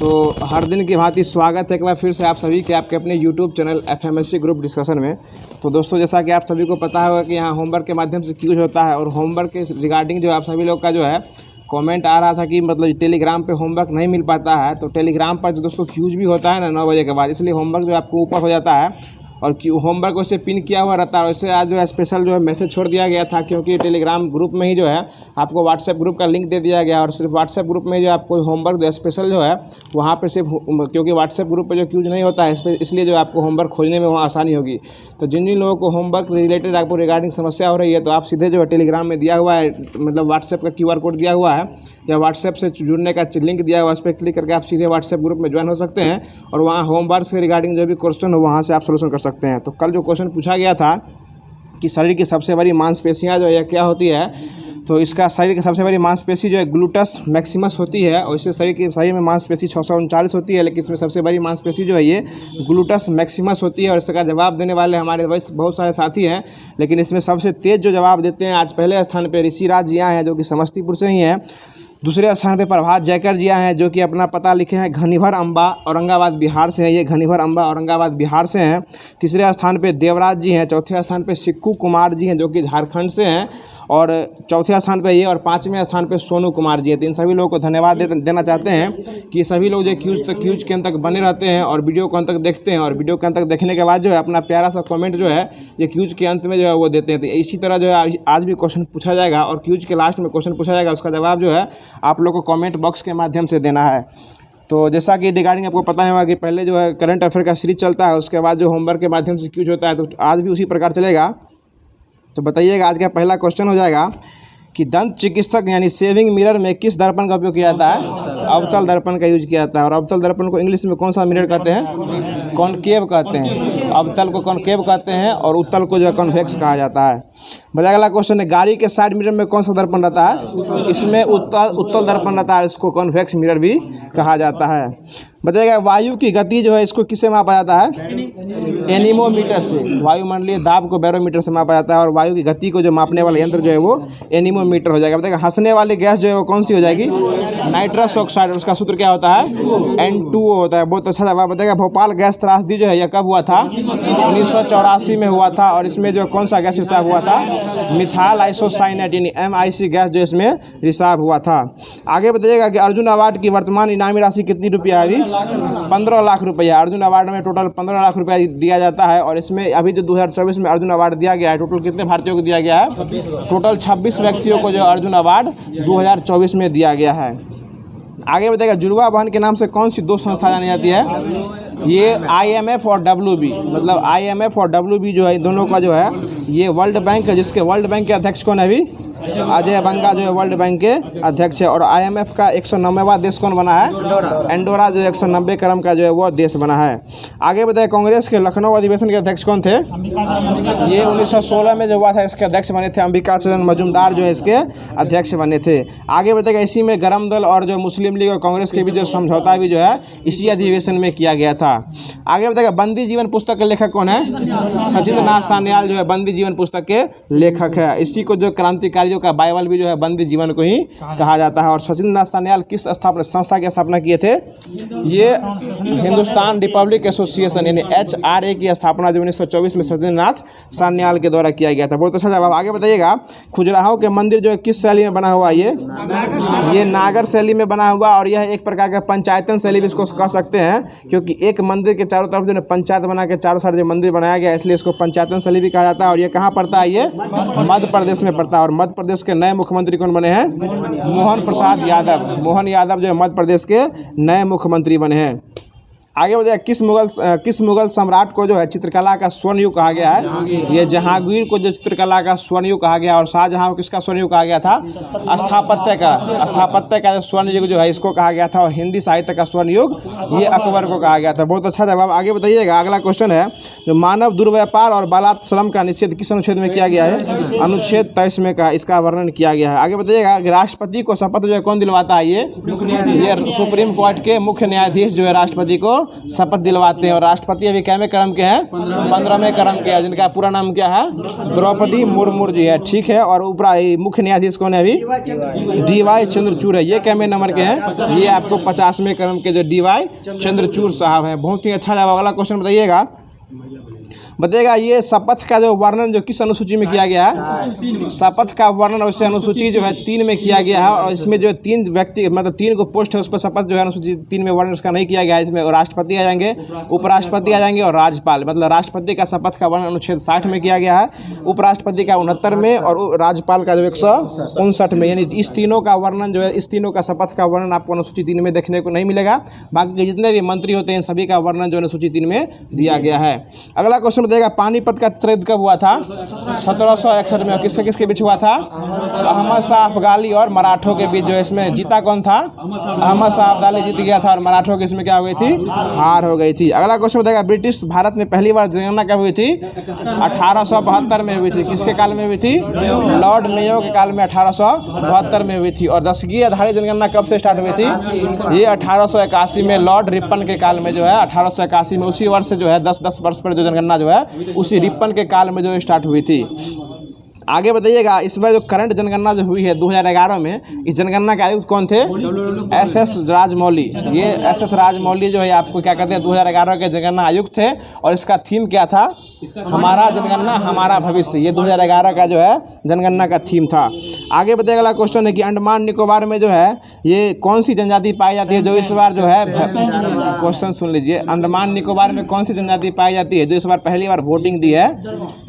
तो हर दिन की भांति स्वागत है एक बार फिर से आप सभी के आपके अपने YouTube channel FMSC group discussion में। तो दोस्तों, जैसा कि आप सभी को पता होगा कि यहाँ होमवर्क के माध्यम से क्यूज होता है और होमवर्क के रिगार्डिंग जो आप सभी लोग का जो है कमेंट आ रहा था कि मतलब टेलीग्राम पे होमवर्क नहीं मिल पाता है। तो टेलीग्राम पर जो दोस्तों क्यूज भी होता है ना 9 बजे के बाद, इसलिए होमवर्क जो आपको ऊपर हो जाता है और होमवर्क उससे पिन किया हुआ रहता है। वैसे आज जो है स्पेशल जो है मैसेज छोड़ दिया गया था, क्योंकि टेलीग्राम ग्रुप में ही जो है आपको व्हाट्सएप ग्रुप का लिंक दे दिया गया और सिर्फ व्हाट्सएप ग्रुप में जो आपको होमवर्क जो स्पेशल जो है वहाँ पे सिर्फ, क्योंकि व्हाट्सएप ग्रुप पे जो क्यूज नहीं होता है इसलिए जो आपको होमवर्क खोजने में वहाँ आसानी होगी। तो जिन जिन लोगों को होमवर्क रिलेटेड आपको रिगार्डिंग समस्या हो रही है, तो आप सीधे जो है टेलीग्राम में दिया हुआ है, मतलब व्हाट्सएप का QR कोड दिया हुआ है या व्हाट्सएप से जुड़ने का लिंक दिया हुआ है, उस पर क्लिक करके आप सीधे व्हाट्सएप ग्रुप में ज्वाइन हो सकते हैं और वहाँ होमवर्क से रिगार्डिंग जो भी क्वेश्चन हो वहाँ से आप सोल्यूशन कर सकते हैं। तो कल जो क्वेश्चन पूछा गया था कि शरीर की सबसे बड़ी मांसपेशियाँ जो है क्या होती है, तो इसका शरीर की सबसे बड़ी मांसपेशी जो है ग्लूटस मैक्सिमस होती है और इससे शरीर में मांसपेशी 639 होती है, लेकिन इसमें सबसे बड़ी मांसपेशी जो है ये ग्लूटस मैक्सिमस होती है। और इसका जवाब देने वाले हमारे बहुत सारे साथी हैं, लेकिन इसमें सबसे तेज़ जो जवाब देते हैं आज पहले स्थान पर ऋषिराज जी आए हैं जो कि समस्तीपुर से ही हैं। दूसरे स्थान पे प्रभात जयकर जी आए हैं जो कि अपना पता लिखे हैं घनीभर अम्बा औरंगाबाद बिहार से हैं, ये घनीभर अम्बा औरंगाबाद बिहार से हैं। तीसरे स्थान पे देवराज जी हैं। चौथे स्थान पे सिक्कू कुमार जी हैं जो कि झारखंड से हैं और चौथे स्थान पे ये और पाँचवें स्थान पे सोनू कुमार जी हैं। तो इन सभी लोगों को धन्यवाद देना चाहते हैं कि सभी लोग जो क्यूज के अंत तक बने रहते हैं और वीडियो को अंत तक देखते हैं और वीडियो के अंत तक देखने के बाद जो है अपना प्यारा सा कमेंट जो है ये क्यूज के अंत में जो है वो देते हैं। तो इसी तरह जो है आज भी क्वेश्चन पूछा जाएगा और क्यूज के लास्ट में क्वेश्चन पूछा जाएगा, उसका जवाब जो है आप लोग को कमेंट बॉक्स के माध्यम से देना है। तो जैसा कि रिगार्डिंग आपको पता होगा कि पहले जो है करंट अफेयर का सीरीज चलता है, उसके बाद जो होमवर्क के माध्यम से क्यूज होता है, तो आज भी उसी प्रकार चलेगा। तो बताइएगा, आज का पहला क्वेश्चन हो जाएगा कि दंत चिकित्सक यानी सेविंग मिरर में किस दर्पण का उपयोग किया जाता है? अवतल दर्पण का यूज किया जाता है। और अवतल दर्पण को इंग्लिश में कौन सा मिरर कहते हैं? कॉनकेव कहते हैं। अवतल को कॉनकेव कहते हैं और उत्तल को जो है कॉन्वेक्स कहा जाता है। बताया अगला क्वेश्चन है, गाड़ी के साइड मिरर में कौन सा दर्पण रहता है? इसमें उत्तल दर्पण रहता है, इसको कॉन्वेक्स मिरर भी कहा जाता है। बताइएगा, वायु की गति जो है इसको किससे मापा जाता है? एनीमोमीटर से। वायुमंडलीय दाब को बैरोमीटर से मापा जाता है और वायु की गति को जो मापने वाला यंत्र जो है वो एनीमोमीटर हो जाएगा। बताइएगा, हंसने वाली गैस जो है वो कौन सी हो जाएगी? Nitrous oxide. उसका सूत्र क्या होता है? N2O होता है। बहुत अच्छा जवाब। बताइएगा, भोपाल गैस त्रासदी जो है यह कब हुआ था? 1984 में हुआ था और इसमें जो कौन सा गैस रिसाव हुआ था? मिथाइल आइसोसाइनेट यानी MIC गैस जो इसमें रिसाव हुआ था। आगे बताइएगा कि अर्जुन अवार्ड की वर्तमान इनामी राशि कितनी रुपया है? अभी 15 लाख रुपया। अर्जुन अवार्ड में टोटल 15 लाख रुपया दिया जाता है और इसमें अभी जो 2024 में अर्जुन अवार्ड दिया गया है, टोटल कितने भारतीयों को दिया गया है? टोटल 26 व्यक्तियों को जो अर्जुन अवार्ड 2024 में दिया गया है। आगे बताइएगा, जुड़वा बहन के नाम से कौन सी दो संस्था जानी जाती है? ये IMF और WB, मतलब IMF और WB जो है दोनों का जो है ये वर्ल्ड बैंक है, जिसके वर्ल्ड बैंक के अध्यक्ष कौन है? अभी अजय बंगा जो है वर्ल्ड बैंक के अध्यक्ष है। और IMF का 190वां देश कौन बना है? एंडोरा जो 190 क्रम का जो है वो देश बना है। आगे बताइए, कांग्रेस के लखनऊ अधिवेशन के अध्यक्ष कौन थे? ये 1916 में जो हुआ था इसके अध्यक्ष बने थे अंबिका चरण मजूमदार जो है इसके अध्यक्ष बने थे। आगे बताइएगा, इसी में गरम दल और जो मुस्लिम लीग और कांग्रेस के बीच जो समझौता भी जो है इसी अधिवेशन में किया गया था। आगे बताइएगा, बंदी जीवन पुस्तक के लेखक कौन है? सचिंद्र नाथ सान्याल जो है बंदी जीवन पुस्तक के लेखक है। इसी को जो क्रांतिकारी का बाइबल भी जो है बंदी जीवन को ही कहा जाता है। और सचिंद्र नाथ सान्याल किस संस्था की स्थापना किए थे? ये हिंदुस्तान रिपब्लिक एसोसिएशन यानी HRA की स्थापना जो 1924 में सचिंद्र नाथ सान्याल के द्वारा किया गया था। बहुत अच्छा जवाब। आगे बताइएगा, खजुराहो के मंदिर जो है किस शैली में बना हुआ है? ये नागर शैली में बना हुआ और यह एक प्रकार का पंचायतन शैली भी इसको कह सकते हैं, क्योंकि एक मंदिर के चारों तरफ जो है पंचायत बना के चारों साइड जो मंदिर बनाया गया, इसलिए इसको पंचायतन शैली भी कहा जाता है। और ये कहाँ पड़ता है? ये मध्य प्रदेश में पड़ता है। और मध्य प्रदेश के नए मुख्यमंत्री कौन बने हैं? मोहन प्रसाद यादव। मोहन यादव जो है मध्य प्रदेश के नए मुख्यमंत्री बने हैं। आगे बताइए, किस मुगल सम्राट को जो है चित्रकला का स्वर्ण युग कहा गया है? ये जहांगीर को जो चित्रकला का स्वर्ण युग कहा गया और शाहजहां को किसका स्वर्ण युग कहा गया था? स्थापत्य का जो स्वर्ण युग जो है इसको कहा गया था। और हिंदी साहित्य का स्वर्ण युग ये अकबर को कहा गया था। बहुत अच्छा जवाब। आगे बताइएगा, अगला क्वेश्चन है, जो मानव दुर्व्यापार और बालात श्रम का निषेध किस अनुच्छेद में किया गया है? अनुच्छेद 23 में इसका वर्णन किया गया है। आगे बताइएगा, राष्ट्रपति को शपथ जो है कौन दिलवाता है? ये सुप्रीम कोर्ट के मुख्य न्यायाधीश जो है राष्ट्रपति को शपथ दिलवाते हैं। और राष्ट्रपति अभी कैमे क्रम के हैं? 15वें क्रम के हैं, जिनका पूरा नाम क्या है? द्रौपदी मुर्मू जी है, ठीक है। और मुख्य न्यायाधीश कौन है अभी? DY चंद्रचूड़ है। ये कैमे नंबर के हैं? ये आपको 50वें क्रम के जो DY चंद्रचूड़ साहब हैं। बहुत ही अच्छा जवाब। अगला क्वेश्चन बताइएगा, ये शपथ का जो वर्णन जो किस अनुसूची में किया गया है? शपथ का वर्णन वैसे अनुसूची जो है 3 में किया गया है। और इसमें जो 3 व्यक्ति मतलब 3 को पोस्ट है, उस पर शपथ जो है अनुसूची 3 में वर्णन उसका नहीं किया गया है। इसमें राष्ट्रपति आ जाएंगे, उपराष्ट्रपति आ जाएंगे और राज्यपाल। मतलब राष्ट्रपति का शपथ का वर्णन अनुच्छेद 60 में किया गया है, उपराष्ट्रपति का 69 में और राज्यपाल का जो 159 में। यानी इस तीनों का वर्णन जो है, इस तीनों का शपथ का वर्णन आपको अनुसूची 3 में देखने को नहीं मिलेगा। बाकी के जितने भी मंत्री होते हैं सभी का वर्णन जो अनुसूची 3 में दिया गया है। अगला क्वेश्चन बताइएगा, पानीपत का युद्ध कब हुआ था? 1761 में। किसके किसके बीच हुआ था? अहमद शाह अफगानी और मराठों के बीच। जो इसमें जीता कौन था? अहमद शाह अफगानी जीत गया था और मराठों के इसमें क्या हो गई थी? हार हो गई थी। अगला क्वेश्चन बताएगा, ब्रिटिश भारत में पहली बार जनगणना कब हुई थी? 1872 में हुई थी। किसके काल में हुई थी? लॉर्ड मेयो के काल में 1872 में हुई थी। और दशकीय आधारित जनगणना कब से स्टार्ट हुई थी? ये 1881 में लॉर्ड रिपन के काल में जो है 1881 में, उसी वर्ष से जो है 10-10 वर्ष पर जो जनगणना जो है उसी रिपन के काल में जो स्टार्ट हुई थी। आगे बताइएगा, इस बार जो करंट जनगणना जो हुई है 2011 में, इस जनगणना के आयुक्त कौन थे? SS राजमौली। ये SS राजमौली जो है आपको क्या कहते हैं 2011 के जनगणना आयुक्त थे। और इसका थीम क्या था? हमारा जनगणना हमारा भविष्य। ये 2011 का जो है जनगणना का थीम था। आगे बताइएगा, अगला क्वेश्चन है कि अंडमान निकोबार में जो है ये कौन सी जनजाति पाई जाती है जो इस बार जो है, क्वेश्चन सुन लीजिए, अंडमान निकोबार में कौन सी जनजाति पाई जाती है जो इस बार पहली बार वोटिंग दी है?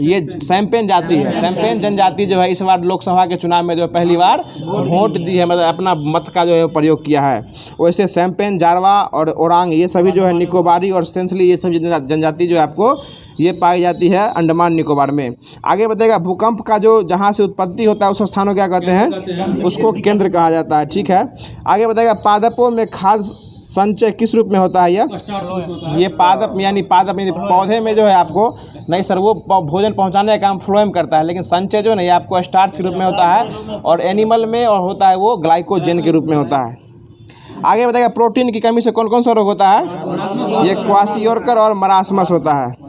ये सैम्पेन जाति है। सैम्पेन जनजाति जो है इस बार लोकसभा के चुनाव में जो पहली बार वोट दी है, मतलब अपना मत का जो है प्रयोग किया है। वैसे सैम्पेन, जारवा और ओरांग ये सभी जो है निकोबारी और सेंसली ये सभी जनजाति जो है आपको ये पाई जाती है अंडमान निकोबार में। आगे बताइएगा, भूकंप का जो जहाँ से उत्पत्ति होता है उस स्थान को क्या कहते हैं? उसको केंद्र कहा जाता है, ठीक है। आगे बताइएगा, पादपों में खाद्य संचय किस रूप में होता है? ये पादप यानी पौधे में जो है आपको नहीं सर, वो भोजन पहुंचाने का काम फ्लोएम करता है, लेकिन संचय जो नहीं आपको स्टार्च के रूप में होता है। और एनिमल में और होता है वो ग्लाइकोजन के रूप में होता है। आगे बताइएगा, प्रोटीन की कमी से कौन कौन सा रोग होता है? ये क्वाशियोरकर और मरासमस होता है।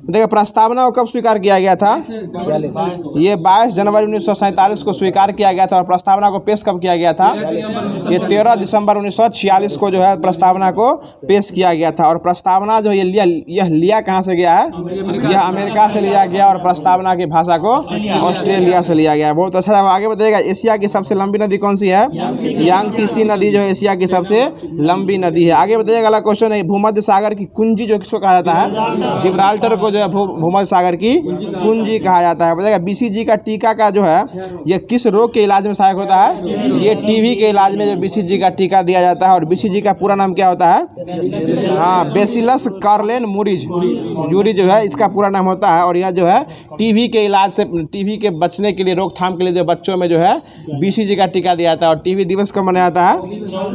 देखिए, प्रस्तावना को कब स्वीकार किया गया था? ये 22 जनवरी 1947 को स्वीकार किया गया था। और प्रस्तावना को पेश कब किया गया था? ये 13 दिसंबर 1946 को जो है प्रस्तावना को पेश किया गया था। और प्रस्तावना जो यह लिया कहाँ से गया है? यह अमेरिका से लिया गया। और प्रस्तावना की भाषा को ऑस्ट्रेलिया से लिया गया। बहुत अच्छा। आगे बताइएगा, एशिया की सबसे लंबी नदी कौन सी है? यांगटीसी नदी जो है एशिया की सबसे लंबी नदी है। आगे बताइएगा, अगला क्वेश्चन है, भूमध्य सागर की कुंजी जो किसको कहा जाता है? जिब्राल्टर को जो है भूमध्य सागर की कुंजी कहा जाता है। बताइएगा, BCG का टीका का जो है ये किस रोग के इलाज में सहायक होता है? ये TB के इलाज में जो BCG का टीका दिया जाता है। और BCG का पूरा नाम क्या होता है? हाँ, बेसिलस कार्लेन यूरी जो है इसका पूरा नाम होता है। और यह जो है TB के इलाज से, TB के बचने के लिए, रोकथाम के लिए जो बच्चों में जो है BCG का टीका दिया जाता है। और TB दिवस कब मनाया जाता है?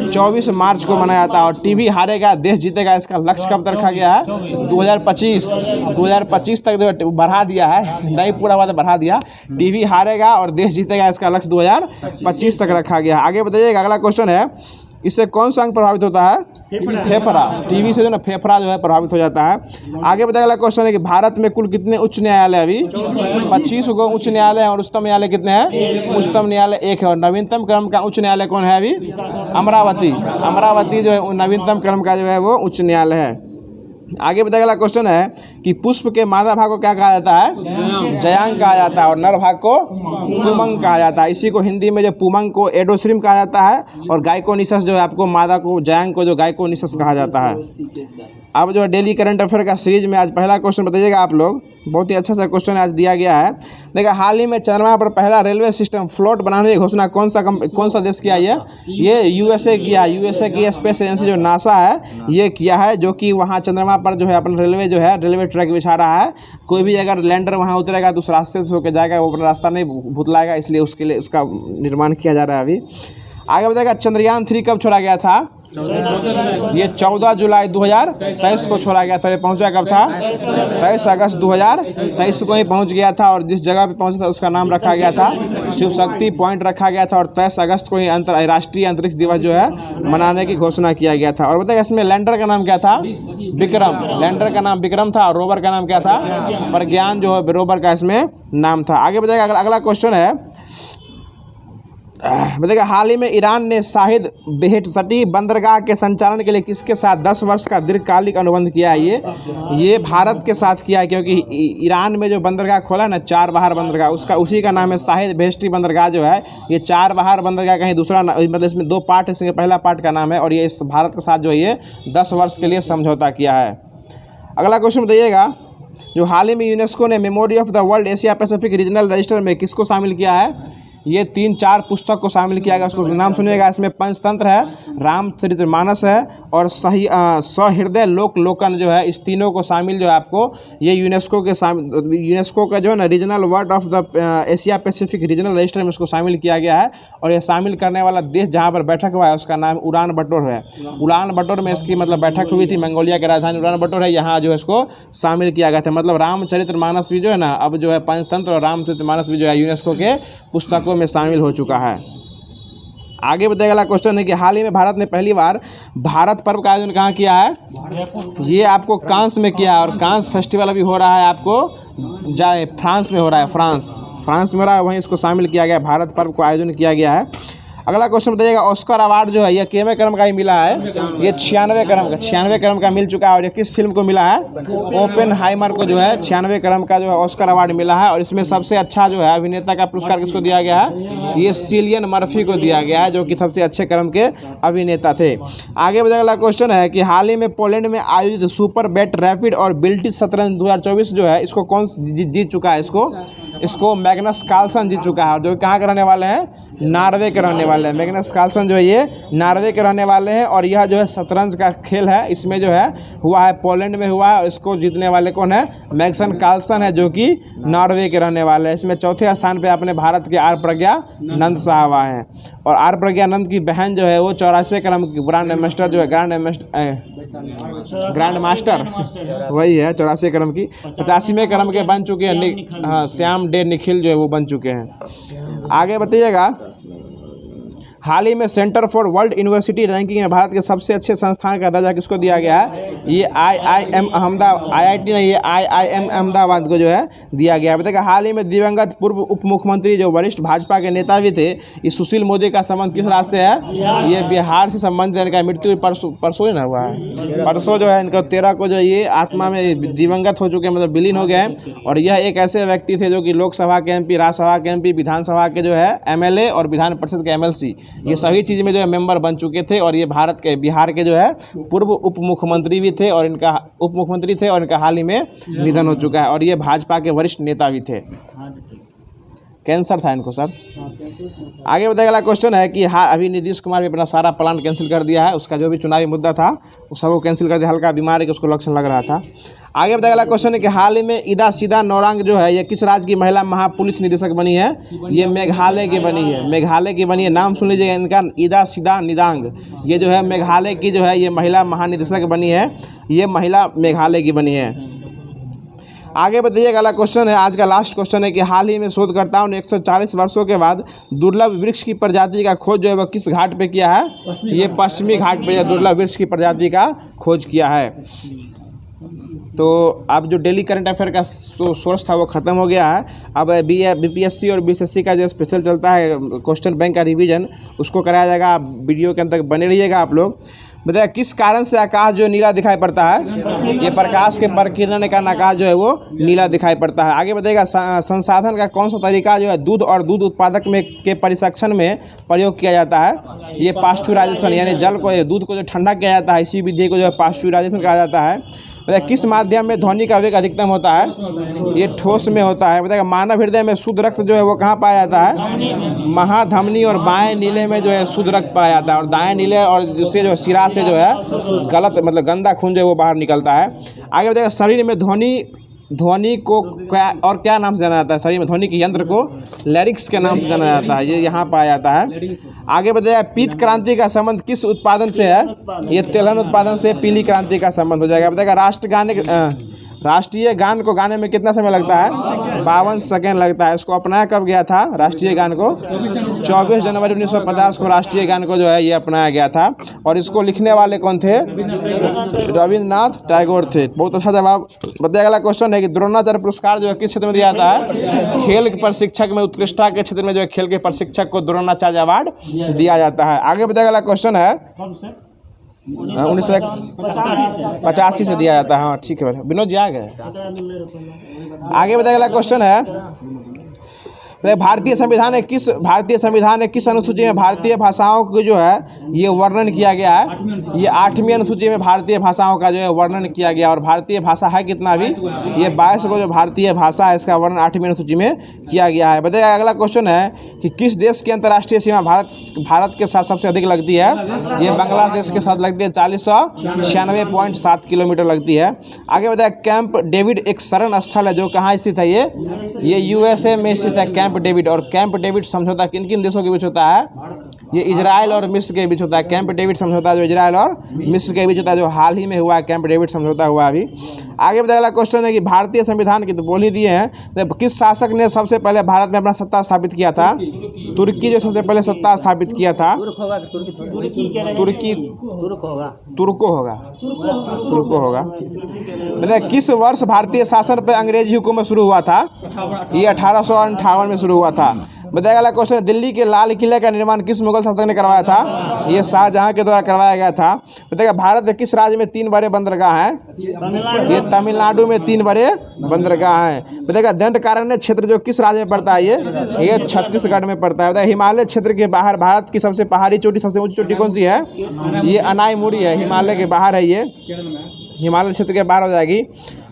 24 मार्च को मनाया जाता है। और TB हारेगा देश जीतेगा, इसका लक्ष्य कब तक रखा गया है? 2025 तक जो बढ़ा दिया है, नहीं पूरा हुआ तो बढ़ा दिया। TB हारेगा और देश जीतेगा, इसका लक्ष्य 2025 तक रखा गया है। आगे बताइएगा, अगला क्वेश्चन है, इससे कौन सा अंग प्रभावित होता है? फेफड़ा। TB से जो ना फेफड़ा जो है प्रभावित हो जाता है। आगे बताइएगा, अगला क्वेश्चन है कि भारत में कुल कितने उच्च न्यायालय? अभी 25 गो उच्च न्यायालय हैं। और उच्चतम न्यायालय कितने हैं? उच्चतम न्यायालय 1 है। और नवीनतम क्रम का उच्च न्यायालय कौन है? अभी अमरावती जो है नवीनतम क्रम का जो है वो उच्च न्यायालय है। आगे बताइए, अगला क्वेश्चन है कि पुष्प के मादा भाग को क्या कहा जाता है? जयांग कहा जाता है। और नर भाग को पुमंग कहा जाता है। इसी को हिंदी में जो पुमंग को एडोसिरिम कहा जाता है। और गाइकोनिसस जो है आपको मादा को, जयांग को जो गाइकोनिसस कहा जाता है। अब जो डेली करंट अफेयर का सीरीज में आज पहला क्वेश्चन बताइएगा आप लोग। बहुत ही अच्छा सा क्वेश्चन आज दिया गया है। देखिए, हाल ही में चंद्रमा पर पहला रेलवे सिस्टम फ्लोट बनाने की घोषणा कौन सा देश किया? ये USA किया। USA की स्पेस एजेंसी जो नासा है ये किया है, जो कि वहाँ चंद्रमा पर जो है अपना रेलवे ट्रैक बिछा रहा है। कोई भी अगर लैंडर वहाँ उतरेगा तो उस रास्ते से होकर जाएगा, वो अपना रास्ता नहीं भुतलाएगा, इसलिए उसके लिए उसका निर्माण किया जा रहा है अभी। आगे बताएगा, चंद्रयान 3 कब छोड़ा गया था? ये 14 जुलाई 2023 को छोड़ा गया था। ये पहुंचा कब था? 23 अगस्त 2023 को ही पहुंच गया था। और जिस जगह पे पहुंचा था उसका नाम रखा गया था शिव शक्ति पॉइंट रखा गया था। और 23 अगस्त को ही राष्ट्रीय अंतरिक्ष दिवस जो है मनाने की घोषणा किया गया था। और बताइए इसमें लैंडर का नाम क्या था? विक्रम। लैंडर का नाम विक्रम था और रोवर का नाम क्या था? प्रज्ञान जो है रोवर का इसमें नाम था। आगे बताइएगा, अगला क्वेश्चन है, बताइएगा हाल ही में ईरान ने शाहिद बेहेशती बंदरगाह के संचालन के लिए किसके साथ 10 वर्ष का दीर्घकालिक अनुबंध किया है? ये भारत के साथ किया है, क्योंकि ईरान में जो बंदरगाह खोला ना चाबहार बंदरगाह, उसका उसी का नाम है शाहिद बेहेशती बंदरगाह जो है। ये चाबहार बंदरगाह कहीं दूसरा मतलब इसमें 2 पार्ट है, इसके पहला पार्ट का नाम है। और ये इस भारत के साथ जो है ये 10 वर्ष के लिए समझौता किया है। अगला क्वेश्चन बताइएगा, जो हाल ही में यूनेस्को ने memory of the world Asia Pacific regional register में किसको शामिल किया है? ये 3-4 पुस्तक को शामिल किया गया, उसको नाम सुनिएगा। इसमें पंचतंत्र है, रामचरितमानस है और सहृदय लोकन जो है, इस तीनों को शामिल जो है आपको ये यूनेस्को का जो है ना regional world of the Asia Pacific regional register में उसको शामिल किया गया है। और ये शामिल करने वाला देश जहाँ पर बैठक हुआ है उसका नाम उलान बटोर है। उलान बटोर में इसकी मतलब बैठक हुई थी, मंगोलिया की राजधानी उलान बटोर है, यहाँ जो है इसको शामिल किया गया था। मतलब रामचरितमानस भी जो है ना अब जो है पंचतंत्र और रामचरितमानस भी जो है यूनेस्को के पुस्तकों में शामिल हो चुका है। आगे बताइए, अगला क्वेश्चन है कि हाल ही में भारत ने पहली बार भारत पर्व का आयोजन कहाँ किया है? ये आपको कांस में किया है। और कांस फेस्टिवल अभी हो रहा है आपको फ्रांस में हो रहा है, फ्रांस में हो रहा है, वहीं इसको शामिल किया गया है, भारत पर्व को आयोजन किया गया है। अगला क्वेश्चन बताइएगा, ऑस्कर अवार्ड जो है ये कितवें क्रम का ही मिला है? ये 96वें क्रम का मिल चुका है। और ये किस फिल्म को मिला है? ओपेनहाइमर को जो है 96वें क्रम का जो है ऑस्कर अवार्ड मिला है। और इसमें सबसे अच्छा जो है अभिनेता का पुरस्कार किसको दिया गया है? ये सिलियन मर्फी को दिया गया है, जो कि सबसे अच्छे क्रम के अभिनेता थे। आगे बताइए, अगला क्वेश्चन है कि हाल ही में पोलैंड में आयोजित सुपर बैट रैपिड और बिल्टिश शतरंज 2024 जो है इसको कौन जीत चुका है? इसको मैग्नस कार्लसन जीत चुका है। और जो कहाँ के रहने वाले हैं? नॉर्वे के रहने वाले हैं। मैग्नस कार्लसन जो है ये नॉर्वे के रहने वाले हैं। और यह जो है शतरंज का खेल है, इसमें जो है हुआ है पोलैंड में हुआ है। और इसको जीतने वाले कौन है? मैग्नस कार्लसन है, जो कि नॉर्वे के रहने वाले हैं। इसमें चौथे स्थान पे अपने भारत के आर प्रज्ञा नंद साहब आए हैं। और आर प्रज्ञा नंद की बहन जो है वो 84वें क्रम की ग्रैंड मास्टर जो है ग्रैंड मास्टर वही है 84वें क्रम की, 85वें क्रम के बन चुके हैं। हाँ, श्याम डे निखिल जो है वो बन चुके हैं। आगे बताइएगा, हाल ही में centre for world university ranking में भारत के सबसे अच्छे संस्थान का दर्जा किसको दिया गया है? ये IIM अहमदाबाद, IIT नहीं, ये IIM अहमदाबाद को जो है दिया गया है। बताइए, हाल ही में दिवंगत पूर्व उप मुख्यमंत्री जो वरिष्ठ भाजपा के नेता भी थे, इस सुशील मोदी का संबंध किस राज्य से है? ये बिहार से संबंधित है। इनका मृत्यु परसों ही ना हुआ है, परसों जो है इनका 13 को जो ये आत्मा में दिवंगत हो चुके हैं, मतलब विलीन हो गए हैं। और यह एक ऐसे व्यक्ति थे जो कि लोकसभा के MP, राज्यसभा के MP, विधानसभा के जो है MLA और विधान परिषद के MLC, ये सभी चीज़ में जो है मेंबर बन चुके थे। और ये बिहार के जो है पूर्व उप मुख्यमंत्री भी थे और इनका हाल ही में निधन हो चुका है। और ये भाजपा के वरिष्ठ नेता भी थे। कैंसर था इनको सर। आगे बताइए, अगला क्वेश्चन है कि हाँ अभी नीतीश कुमार भी अपना सारा प्लान कैंसिल कर दिया है। उसका जो भी चुनावी मुद्दा था वो सब कैंसिल कर दिया, हल्का बीमार है कि उसको लक्षण लग रहा था। आगे बताइए, अगला क्वेश्चन है कि हाल ही में ईदा सीदा नौरांग जो है ये किस राज्य की महिला महापुलिस निदेशक बनी है? ये मेघालय की बनी है। नाम सुन लीजिएगा इनका, ईदा सीदा निदांग। ये जो है मेघालय की जो है ये महिला महानिदेशक बनी है। ये महिला मेघालय की बनी है। आगे बताइएगा, अगला क्वेश्चन है, आज का लास्ट क्वेश्चन है कि हाल ही में शोधकर्ताओं ने 140 वर्षों के बाद दुर्लभ वृक्ष की प्रजाति का खोज जो है वह किस घाट पे किया है? ये पश्चिमी घाट पे दुर्लभ वृक्ष की प्रजाति का खोज किया है। तो अब जो डेली करंट अफेयर का सोर्स था वो ख़त्म हो गया है। अब BPSC और BCSC का जो स्पेशल चलता है क्वेश्चन बैंक का रिवीजन, उसको कराया जाएगा। आप वीडियो के अंदर बने रहिएगा आप लोग। बताइए, किस कारण से आकाश जो नीला दिखाई पड़ता है? ये प्रकाश के प्रकीर्णन के कारण आकाश जो है वो नीला दिखाई पड़ता है। आगे बताइएगा, संसाधन का कौन सा तरीका जो है दूध और दूध उत्पादक में के परिसंक्षण में प्रयोग किया जाता है? ये पास्चुराइजेशन, यानी दूध को जो ठंडा किया जाता है, इसी विधि को जो है पास्चुराइजेशन कहा जाता है। बताइए, किस माध्यम में ध्वनि का वेग अधिकतम होता है? ये ठोस में होता है। बताइए, मानव हृदय में शुद्ध रक्त जो है वो कहाँ पाया जाता है? महाधमनी और बाएं नीले में जो है शुद्ध रक्त पाया जाता है। और दाएं नीले और जिससे जो शिरा से जो है गलत मतलब गंदा खून जो है वो बाहर निकलता है। आगे बताइए, शरीर में ध्वनि ध्वनि को क्या और क्या नाम से जाना जाता है? शरीर में ध्वनि के यंत्र को लैरिक्स के नाम से जाना जाता है, ये यहाँ पाया जाता है। आगे बताया पीत क्रांति का संबंध किस उत्पादन से है? ये तिलहन उत्पादन से पीली क्रांति का संबंध हो जाएगा। बताएगा राष्ट्रीय गान को गाने में कितना समय लगता है? 52 सेकेंड लगता है। इसको अपनाया कब गया था राष्ट्रीय गान को? 24 जनवरी 1950 को राष्ट्रीय गान को जो है ये अपनाया गया था। और इसको लिखने वाले कौन थे? रविन्द्रनाथ टैगोर थे। बहुत अच्छा जवाब। बताया अगला क्वेश्चन है कि द्रोणाचार्य पुरस्कार जो है किस क्षेत्र में दिया जाता है? खेल के प्रशिक्षक में उत्कृष्टता के क्षेत्र में जो है खेल के प्रशिक्षक को द्रोणाचार्य अवार्ड दिया जाता है। आगे बताया अगला क्वेश्चन है 1985 से दिया जाता है। हाँ ठीक है, विनोद जी आ गए। आगे बताया अगला क्वेश्चन है भारतीय संविधान ने किस अनुसूची में भारतीय भाषाओं को जो है ये वर्णन किया गया है? ये 8वीं अनुसूची में भारतीय भाषाओं का जो है वर्णन किया गया। और भारतीय भाषा है कितना अभी? ये 22 को जो भारतीय भाषा है इसका वर्णन 8वीं अनुसूची में किया गया है। बताइए अगला क्वेश्चन है कि किस देश की अंतर्राष्ट्रीय सीमा भारत के साथ सबसे अधिक लगती है? ये बांग्लादेश के साथ लगती है, 4096.7 किलोमीटर लगती है। आगे बताया कैंप डेविड एक शरण स्थल है जो कहाँ स्थित है? ये USA में स्थित है कैंप डेविड। और कैंप डेविड समझौता किन किन देशों के बीच होता है? ये इजराइल और मिस्र के बीच होता है। कैंप डेविड समझौता जो इजराइल और मिस्र के बीच होता है, जो हाल ही में हुआ है, कैंप डेविड समझौता हुआ अभी। आगे बताया अगला क्वेश्चन है कि भारतीय संविधान की तो बोल ही दिए हैं, किस शासक ने सबसे पहले भारत में अपना सत्ता स्थापित किया था? तुर्की जो सबसे पहले सत्ता स्थापित किया था। तुर्को होगा। बताइए किस वर्ष भारतीय शासन पर अंग्रेजी हुकूमत शुरू हुआ था? ये 1858 में शुरू हुआ था। बताया अगला क्वेश्चन, दिल्ली के लाल किले का निर्माण किस मुगल शासक ने करवाया था? ये शाहजहां के द्वारा करवाया गया था। बताइए भारत के किस राज्य में 3 बड़े बंदरगाह हैं? ये तमिलनाडु में 3 बड़े बंदरगाह हैं। बताइएगा दंडकारण्य क्षेत्र जो किस राज्य में पड़ता है? ये छत्तीसगढ़ में पड़ता है। बताइए हिमालय क्षेत्र के बाहर भारत की सबसे पहाड़ी चोटी, सबसे ऊंची चोटी कौन सी है? ये अनाईमुड़ी है, हिमालय के बाहर है, ये हिमालय क्षेत्र के बाहर हो जाएगी।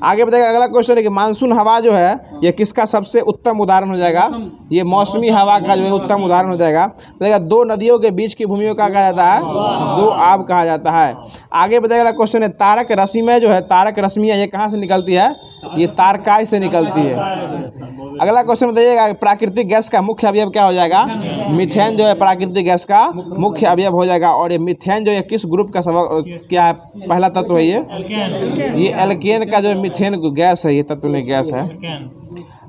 आगे बताइएगा अगला क्वेश्चन है कि मानसून हवा जो है ये किसका सबसे उत्तम उदाहरण हो जाएगा? ये मौसमी हवा का जो है उत्तम उदाहरण हो जाएगा। बताइएगा 2 नदियों के बीच की भूमि को क्या कहा जाता है? 2 आब कहा जाता है। आगे बताइएगा क्वेश्चन है तारक रश्मियाँ जो है, तारक रश्मियाँ ये कहाँ से निकलती है? ये तारकाई से निकलती है। अगला क्वेश्चन बताइएगा प्राकृतिक गैस का मुख्य अवयव क्या हो जाएगा? मीथेन जो है प्राकृतिक गैस का मुख्य अवयव हो जाएगा। और ये मीथेन जो है किस ग्रुप का क्या है? पहला तत्व है ये एल्केन का जो मीथेन गैस है, ये तत्व नहीं गैस है।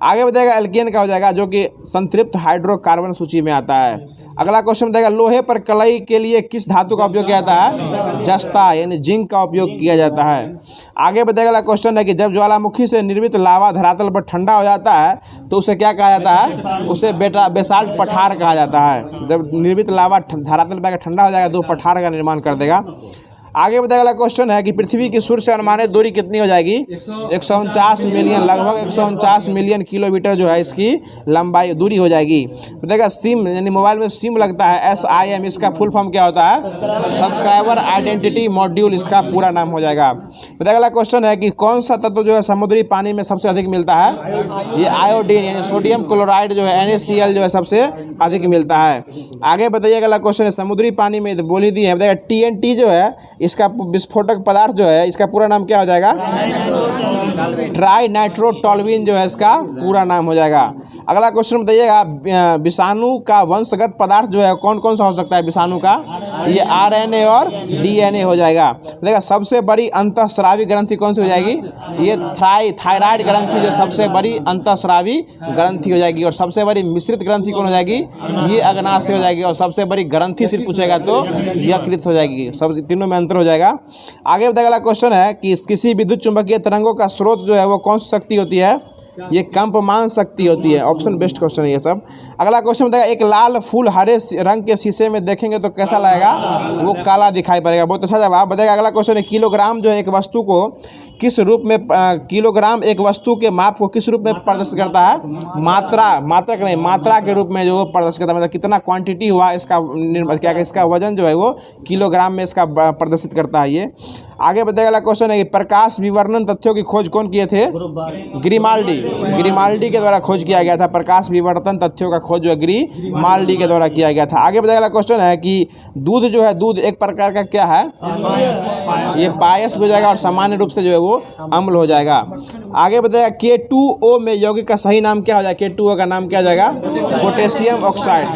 आगे बताएगा एल्केन का हो जाएगा जो कि संतृप्त हाइड्रोकार्बन सूची में आता है। अगला क्वेश्चन बताएगा लोहे पर कलई के लिए किस धातु का उपयोग किया जाता है? जस्ता यानी जिंक का उपयोग किया जाता है। आगे बताएगा अगला क्वेश्चन है कि जब ज्वालामुखी से निर्मित लावा धरातल पर ठंडा हो जाता है तो उसे क्या कहा जाता है? उसे बेसाल्ट पठार कहा जाता है। जब निर्मित लावा धरातल पर ठंडा हो जाएगा तो पठार का निर्माण कर देगा। आगे बताया अगला क्वेश्चन है कि पृथ्वी की सूर्य से अनुमानित दूरी कितनी हो जाएगी? 149 मिलियन, लगभग 149 मिलियन किलोमीटर जो है इसकी लंबाई दूरी हो जाएगी। बताएगा सिम यानी मोबाइल में सिम लगता है, SIM, इसका फुल फॉर्म क्या होता है? सब्सक्राइबर आइडेंटिटी मॉड्यूल इसका पूरा नाम हो जाएगा। बताएगा अगला क्वेश्चन है कि कौन सा तत्व जो है समुद्री पानी में सबसे अधिक मिलता है? ये आयोडीन यानी सोडियम क्लोराइड जो है NaCl जो है सबसे अधिक मिलता है। आगे बताइए अगला क्वेश्चन है समुद्री पानी में बोल ही दी है। बताइएगा TNT जो है इसका विस्फोटक पदार्थ जो है इसका पूरा नाम क्या हो जाएगा? ट्राई नाइट्रोटोल्यूइन जो है इसका पूरा नाम हो जाएगा। अगला क्वेश्चन बताइएगा विषाणु का वंशगत पदार्थ जो है कौन कौन सा हो सकता है विषाणु का? ये RNA और DNA हो जाएगा। देखिए सबसे बड़ी अंतःस्रावी ग्रंथि कौन सी हो जाएगी? ये थायराइड ग्रंथि जो सबसे बड़ी अंतःस्रावी ग्रंथि हो जाएगी। और सबसे बड़ी मिश्रित ग्रंथि कौन हो जाएगी? ये अग्नाशय हो जाएगी। और सबसे बड़ी ग्रंथि सिर्फ पूछेगा तो यकृत हो जाएगी। सब तीनों में अंतर हो जाएगा। आगे बताएगा अगला क्वेश्चन है कि किसी विद्युत चुंबकीय तरंगों का स्रोत जो है वो कौन सी शक्ति होती है? ये कंपमान शक्ति होती है। ऑप्शन बेस्ट क्वेश्चन है ये सब। अगला क्वेश्चन बताएगा एक लाल फूल हरे रंग के शीशे में देखेंगे तो कैसा लगेगा? वो काला दिखाई पड़ेगा। बहुत अच्छा जवाब। बताएगा अगला क्वेश्चन है किलोग्राम जो है एक वस्तु को किस रूप में किलोग्राम एक वस्तु के माप को किस रूप में प्रदर्शित करता है? मात्रा के रूप में जो प्रदर्शित करता है। मतलब कितना क्वांटिटी हुआ इसका क्या इसका वजन जो है वो किलोग्राम में इसका प्रदर्शित करता है ये। आगे बताया गया क्वेश्चन है कि प्रकाश विवर्तन तथ्यों की खोज कौन किए थे? ग्रिमाल्डी के द्वारा खोज किया गया था। प्रकाश विवर्तन तथ्यों का खोज जो है ग्रिमाल्डी के द्वारा किया गया था। आगे बताया गया क्वेश्चन है कि दूध जो है, दूध एक प्रकार का क्या है? ये पायस हो जाएगा और सामान्य रूप से जो है वो अम्ल हो जाएगा। आगे बताया K2O में यौगिक का सही नाम क्या हो जाएगा? K2O का नाम क्या हो जाएगा? Potassium oxide.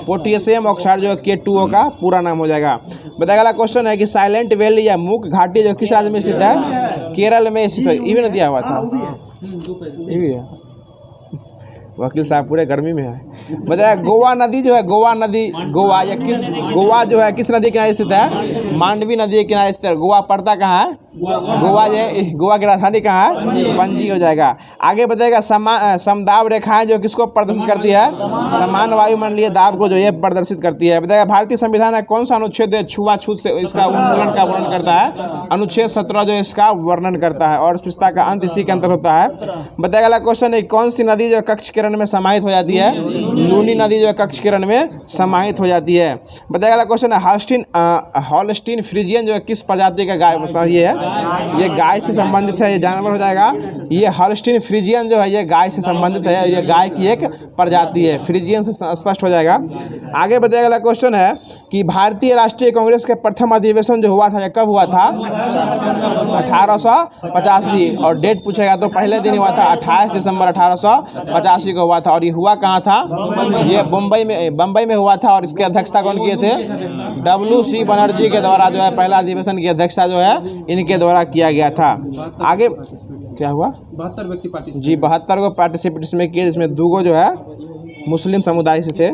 पोटेशियम ऑक्साइड जो है K2O का पूरा नाम हो जाएगा। बताया गया क्वेश्चन है कि साइलेंट वैली या मूक घाटी जो किस राज्य में स्थित है? केरल में स्थित है। ये भी दिया हुआ था, ये भी है। वकील साहब पूरे गर्मी में है। बताया गोवा नदी जो है, गोवा नदी, गोवा या किस, गोवा जो है किस नदी के किनारे स्थित है? मांडवी नदी के किनारे स्थित है। गोवा पड़ता कहाँ है? गोवा जो है, गोवा की राजधानी कहाँ है? पणजी हो जाएगा। आगे बताएगा समदाब रेखाएं जो किसको प्रदर्शित करती है? समान वायुमंडलीय दाब को जो ये प्रदर्शित करती है। बताएगा भारतीय संविधान का कौन सा अनुच्छेद छुआछूत से इसका उन्मूलन का वर्णन करता है? अनुच्छेद 17 जो इसका वर्णन करता है और अस्पृश्यता का अंत इसी के अंतर होता है। बताया गया क्वेश्चन है कौन सी नदी जो कक्ष किरण में समाहित हो जाती है? लूनी नदी जो कक्ष किरण में समाहित हो जाती है। बताया गया क्वेश्चन है हॉलस्टीन फ्रीजियन जो है किस प्रजाति का गाय? ये है, ये गाय से संबंधित है, ये जानवर हो जाएगा। ये हॉलस्टीन फ्रीजियन जो है ये गाय से संबंधित है, ये गाय की एक प्रजाति है। फ्रीजियन से स्पष्ट हो जाएगा। आगे बताया गया क्वेश्चन है कि भारतीय राष्ट्रीय कांग्रेस के प्रथम अधिवेशन जो हुआ था, ये कब हुआ था? 1885। और डेट पूछेगा तो पहले दिन हुआ था 28 दिसंबर 1885 को हुआ था। और ये हुआ कहाँ था? ये बम्बई में हुआ था। और इसकी अध्यक्षता कौन किए थे? WC बनर्जी के द्वारा जो है पहला अधिवेशन की अध्यक्षता जो है इनके द्वारा किया गया था। आगे क्या हुआ? 72 व्यक्ति पार्टिसिपेट जी, 72 को पार्टिसिपेट इसमें किए, जिसमें 2 को जो है मुस्लिम समुदाय से थे।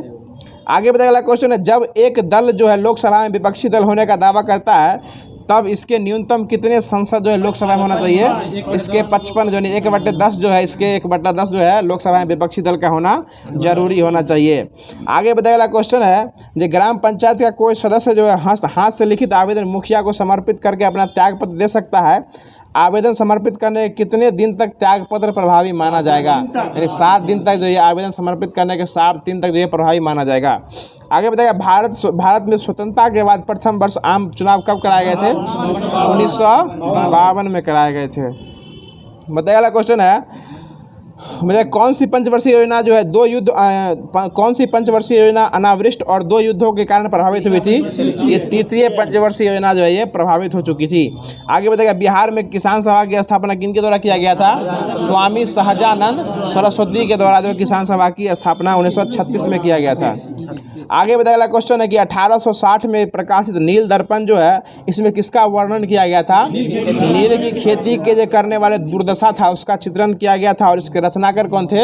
आगे बताया गया क्वेश्चन है जब एक दल जो है लोकसभा में विपक्षी दल होने का दावा करता है तब इसके न्यूनतम कितने सांसद जो है लोकसभा में होना चाहिए? इसके 55 जो नहीं 1/10 जो है, इसके 1/10 जो है लोकसभा में विपक्षी दल का होना जरूरी होना चाहिए। आगे बताया गया क्वेश्चन है जो ग्राम पंचायत का कोई सदस्य जो है हाथ से लिखित आवेदन मुखिया को समर्पित करके अपना त्यागपत्र दे सकता है। आवेदन समर्पित करने के कितने दिन तक त्यागपत्र प्रभावी माना जाएगा? यानी 7 दिन तक जो ये आवेदन समर्पित करने के 7 दिन तक जो ये प्रभावी माना जाएगा। आगे बताएगा भारत में स्वतंत्रता के बाद प्रथम वर्ष आम चुनाव कब कराए गए थे? 1952 में कराए गए थे। बताया गया क्वेश्चन है मतलब कौन सी पंचवर्षीय योजना जो है कौन सी पंचवर्षीय योजना अनावृष्ट और 2 युद्धों के कारण प्रभावित हुई थी? ये तृतीय पंचवर्षीय योजना जो है ये प्रभावित हो चुकी थी। आगे बताएगा बिहार में किसान सभा की स्थापना किनके द्वारा किया गया था? स्वामी सहजानंद सरस्वती के द्वारा जो किसान सभा की स्थापना 1936 में किया गया था। आगे बताया गया क्वेश्चन है कि 1860 में प्रकाशित नील दर्पण जो है इसमें किसका वर्णन किया गया था? नील की खेती के जो करने वाले दुर्दशा था उसका चित्रण किया गया था। और इसके रचनाकार कौन थे?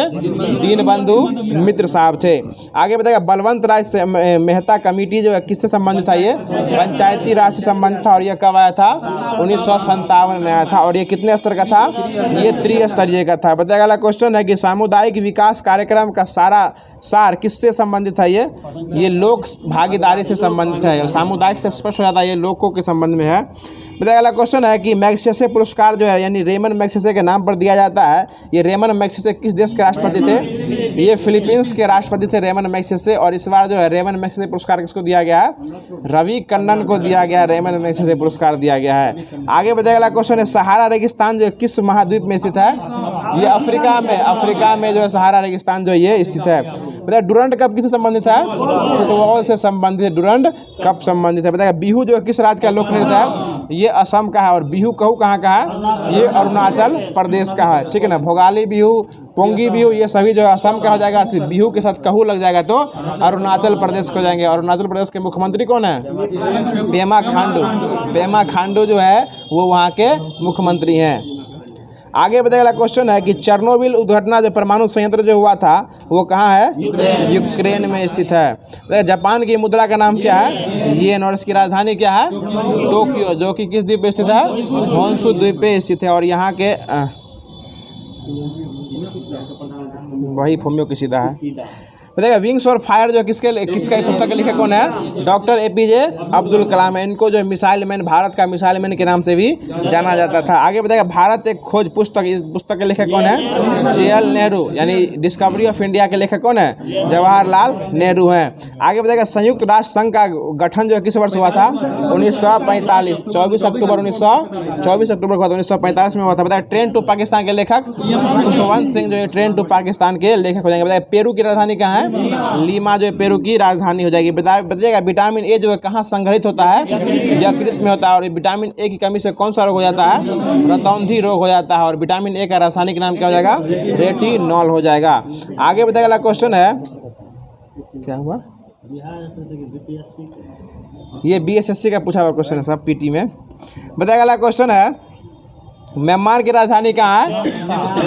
दीनबंधु मित्र साहब थे। आगे बताएगा बलवंत राय से मेहता कमेटी जो है किससे संबंधित था? ये पंचायती राज से संबंधित था। और यह कब आया था? 1957 में आया था। और ये कितने स्तर का था? ये त्रिस्तरीय का था। बताया गया क्वेश्चन है कि सामुदायिक विकास कार्यक्रम का सार किससे संबंधित है? ये लोक भागीदारी से संबंधित है। सामुदायिक से स्पष्ट हो जाता है ये लोगों के संबंध में है। बताया गया क्वेश्चन है कि मैग्सेसे पुरस्कार जो है यानी रेमन मैग्सेसे के नाम पर दिया जाता है। ये रेमन मैग्सेसे किस देश के राष्ट्रपति थे? ये फिलीपींस के राष्ट्रपति थे रेमन मैग्सेसे। और इस बार जो है रेमन मैग्सेसे पुरस्कार किसको दिया गया है? रवि कन्नन को दिया गया, रेमन मैग्सेसे पुरस्कार दिया गया है। आगे बताया गया क्वेश्चन है सहारा रेगिस्तान जो किस महाद्वीप में स्थित है? ये अफ्रीका में जो है सहारा रेगिस्तान जो ये स्थित है। बताया डुरंड कप किससे संबंधित है? फुटबॉल से संबंधित है। डुरंड कप संबंधित है। बताया बिहू जो किस राज्य का लोक नृत्य है? ये असम का है। और बिहू कहू कहाँ का है? ये अरुणाचल प्रदेश का है। ठीक है ना। भोगाली बिहू, पोंगी बिहू ये सभी जो है असम का हो जाएगा। बिहू के साथ कहू लग जाएगा तो अरुणाचल प्रदेश को जाएंगे। अरुणाचल प्रदेश के मुख्यमंत्री कौन है? पेमा खांडू। पेमा खांडू जो है वो वहाँ के मुख्यमंत्री हैं। आगे बताया गया क्वेश्चन है कि चेरनोबिल दुर्घटना जो परमाणु संयंत्र जो हुआ था वो कहाँ है? यूक्रेन में स्थित है। जापान की मुद्रा का नाम क्या है? येन। और इसकी राजधानी क्या है? टोक्यो, जो कि किस द्वीप पे स्थित है? होन्शु द्वीप पे स्थित है। और यहाँ के वही फुमियो किशिदा है। बताइएगा विंग्स और फायर जो किसका पुस्तक के लेखक कौन है? डॉक्टर APJ अब्दुल कलाम है। इनको जो मिसाइल मैन, भारत का मिसाइल मैन के नाम से भी जाना जाता था। आगे बताइएगा भारत एक खोज पुस्तक, इस पुस्तक के लेखक कौन है? JL नेहरू, यानी डिस्कवरी ऑफ इंडिया के लेखक कौन है? जवाहरलाल नेहरू हैं। आगे बताइएगा संयुक्त राष्ट्र संघ का गठन जो है किस वर्ष हुआ था? 1945, 24 अक्टूबर 1945 में हुआ था। बताइए ट्रेन टू पाकिस्तान के लेखक खुशवंत सिंह जो है ट्रेन टू पाकिस्तान के लेखक हो जाएंगे। बताइए पेरू की राजधानी कहाँ है? लीमा जो है पेरू की राजधानी हो जाएगी। बताइएगा विटामिन ए जो है कहाँ संग्रहित होता है? यकृत में होता है। और विटामिन ए की कमी से कौन सा रोग हो जाता है? रतौंधी रोग हो जाता है। और विटामिन ए का रासायनिक नाम क्या हो जाएगा? रेटिनॉल हो जाएगा। आगे बताइए अगला क्वेश्चन है, क्या हुआ? ये BSSC का पूछा हुआ क्वेश्चन है सब PT में। बताइए अगला क्वेश्चन है, म्यांमार की राजधानी कहाँ है?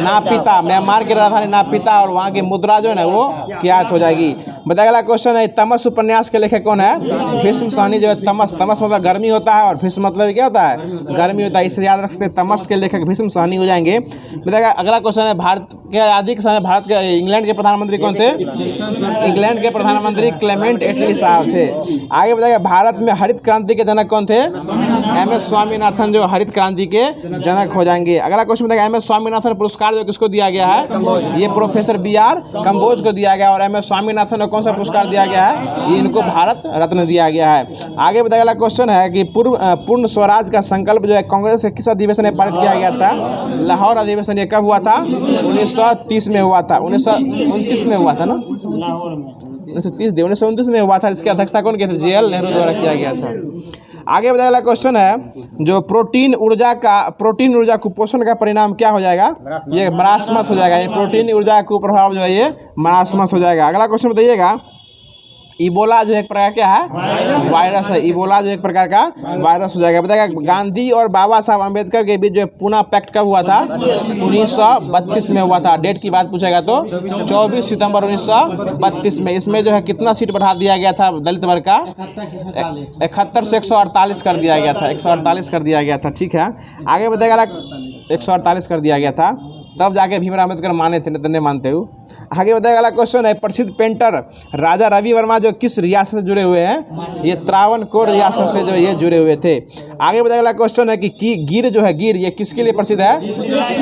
नापिता। म्यांमार की राजधानी नापिता और वहाँ की मुद्रा जो है ना वो ज्ञात हो जाएगी। बताइए अगला क्वेश्चन है, तमस उपन्यास के लेखक कौन है? भीष्म सहनी जो है तमस मतलब गर्मी होता है और भीष्म मतलब क्या होता है? गर्मी होता है। इसे याद रख सकते हैं, तमस के लेखक भीष्म सहनी हो जाएंगे। बताइएगा अगला क्वेश्चन है, भारत के आज़ादी के समय भारत के इंग्लैंड के प्रधानमंत्री कौन थे? इंग्लैंड के प्रधानमंत्री क्लेमेंट एटली साहब थे। आगे बताइएगा भारत में हरित क्रांति के जनक कौन थे? MS स्वामीनाथन जो हरित क्रांति के जनक हो जाएंगे। अगला क्वेश्चन बताइए MS स्वामीनाथन पुरस्कार जो किसको दिया गया है? ये प्रोफेसर BR कंबोज को दिया गया। और MS स्वामीनाथन को कौन सा पुरस्कार दिया गया है? ये इनको भारत रत्न दिया गया है। आगे बताइए अगला क्वेश्चन है कि पूर्ण स्वराज का संकल्प जो है कांग्रेस के किस अधिवेशन में पारित किया गया था? लाहौर अधिवेशन। ये कब हुआ था? 1930 में हुआ था। 1929 में हुआ था ना? 1929 में हुआ था। इसकी अध्यक्षता कौन किया था? JL नेहरू द्वारा किया गया था। आगे बताइए अगला क्वेश्चन है, जो प्रोटीन ऊर्जा कुपोषण का परिणाम क्या हो जाएगा? ये मरासमस हो जाएगा। ये प्रोटीन ऊर्जा कुप्रभाव जो है ये मरासमस हो जाएगा। अगला क्वेश्चन बताइएगा, इबोला जो एक प्रकार क्या है? वायरस है। इबोला जो एक प्रकार का वायरस हो जाएगा। बताएगा गांधी और बाबा साहब अम्बेडकर के बीच जो पूना पैक्ट कब हुआ था? 1932 में हुआ था। डेट की बात पूछेगा तो 24 सितंबर 1932 में। इसमें जो है कितना सीट बढ़ा दिया गया था दलित वर्ग का? 71 से 148 कर दिया गया था। 148 कर दिया गया था। ठीक है, आगे बताएगा 148 कर दिया गया था, तब जाके भीमराव अम्बेडकर माने थे, नहीं मानते हो। आगे बताएगा अगला क्वेश्चन है, प्रसिद्ध पेंटर राजा रवि वर्मा जो किस रियासत से जुड़े हुए हैं? ये त्रावणकोर रियासत से जो ये जुड़े हुए थे। आगे बताएगा अगला क्वेश्चन है कि गिर जो है, गिर ये किसके लिए प्रसिद्ध है?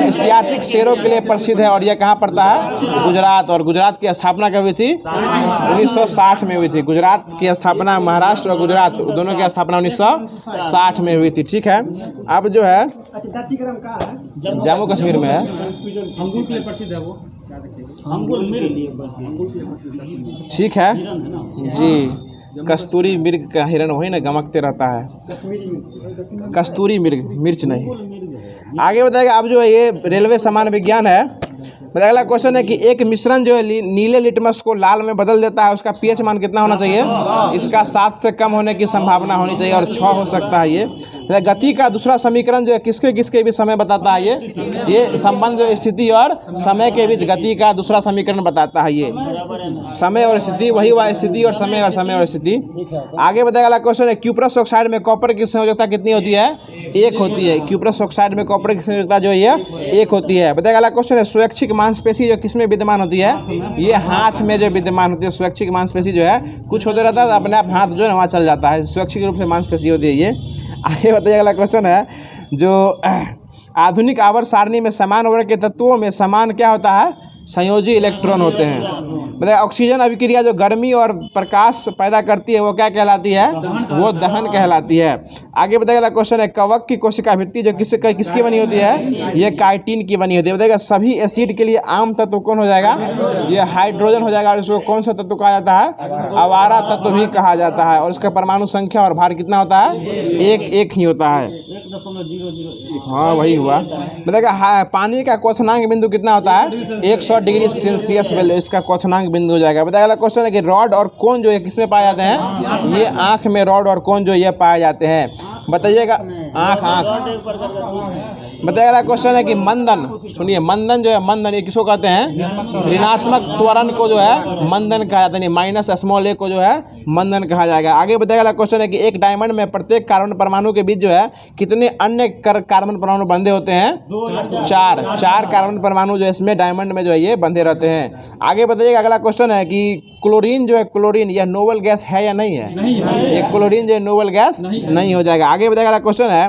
एशियाटिक शेरों के लिए प्रसिद्ध है। और यह कहाँ पड़ता है? गुजरात। और गुजरात की स्थापना कब हुई थी? 1960 में हुई थी। गुजरात की स्थापना, महाराष्ट्र और गुजरात दोनों की स्थापना 1960 में हुई थी। ठीक है, अब जो है जम्मू कश्मीर में है। ठीक है जी, कस्तूरी मिर्ग का हिरण वही ना गमकते रहता है, कस्तूरी मिर्च नहीं। आगे बताएगा, अब जो है ये रेलवे सामान्य विज्ञान है। बताइए अगला क्वेश्चन है कि एक मिश्रण जो है नीले लिटमस को लाल में बदल देता है, उसका pH मान कितना होना चाहिए? इसका 7 से कम होने की संभावना होनी चाहिए और 6 हो सकता है। ये गति का दूसरा समीकरण जो है किसके किसके भी समय बताता है? ये संबंध जो स्थिति और समय के बीच गति का दूसरा समीकरण बताता है। ये समय और स्थिति, वही हुआ स्थिति और समय और समय और स्थिति। आगे बताएगा अगला क्वेश्चन है, क्यूप्रस ऑक्साइड में कॉपर की संयोजकता कितनी होती है? 1 होती है। क्यूप्रस ऑक्साइड में कॉपर की संयोजकता जो है 1 होती है। बताएगा अगला क्वेश्चन है, स्वैच्छिक मांसपेशी जो किसमें विद्यमान होती है? ये हाथ में जो विद्यमान होती है। स्वैच्छिक मांसपेशी जो है कुछ होते रहता है तो अपने आप हाथ जो है वहाँ चल जाता है, स्वैच्छिक रूप से मांसपेशी होती है ये। आगे बताइए अगला क्वेश्चन है, जो आधुनिक आवर्त सारणी में समान वर्ग के तत्वों में समान क्या होता है? संयोजी इलेक्ट्रॉन होते हैं। बताइए ऑक्सीजन अभिक्रिया जो गर्मी और प्रकाश पैदा करती है वो क्या कहलाती है? वो दहन कहलाती है। आगे बताइएगा क्वेश्चन है, कवक की कोशिका भित्ति जो किसकी बनी होती है? ये काइटिन की बनी होती है। बताइएगा सभी एसिड के लिए आम तत्व कौन हो जाएगा? ये हाइड्रोजन हो जाएगा। और इसको कौन सा तत्व कहा जाता है? अवारा तत्व भी कहा जाता है। और इसका परमाणु संख्या और भार कितना होता है? 1 ही होता है। हाँ वही हुआ। बताइएगा पानी का क्वथनांक बिंदु कितना होता है? 100 डिग्री सेल्सियस इसका क्वथनांक बिंदु हो जाएगा। बताइए क्वेश्चन है कि रॉड और कोन जो है किसमें पाए जाते हैं? ये आंख में रॉड और कोन जो ये पाए जाते हैं। बताइएगा आँख आँख। बताइए अगला क्वेश्चन है कि मंदन, सुनिए मंदन जो है, मंदन ये किसको कहते हैं? ऋणात्मक त्वरण को जो है मंदन कहा जाता है, माइनस स्मॉल ए को जो है मंदन कहा जाएगा। आगे बताइए अगला क्वेश्चन है कि एक डायमंड में प्रत्येक कार्बन परमाणु के बीच जो है कितने अन्य कार्बन परमाणु बंधे होते हैं? 4 कार्बन परमाणु जो इसमें डायमंड में जो है ये बंधे रहते हैं। आगे बताइएगा अगला क्वेश्चन है कि क्लोरीन जो है, क्लोरीन यह नोबल गैस है या नहीं है? ये क्लोरीन जो है नोबल गैस नहीं हो जाएगा। आगे बताइएगा अगला क्वेश्चन है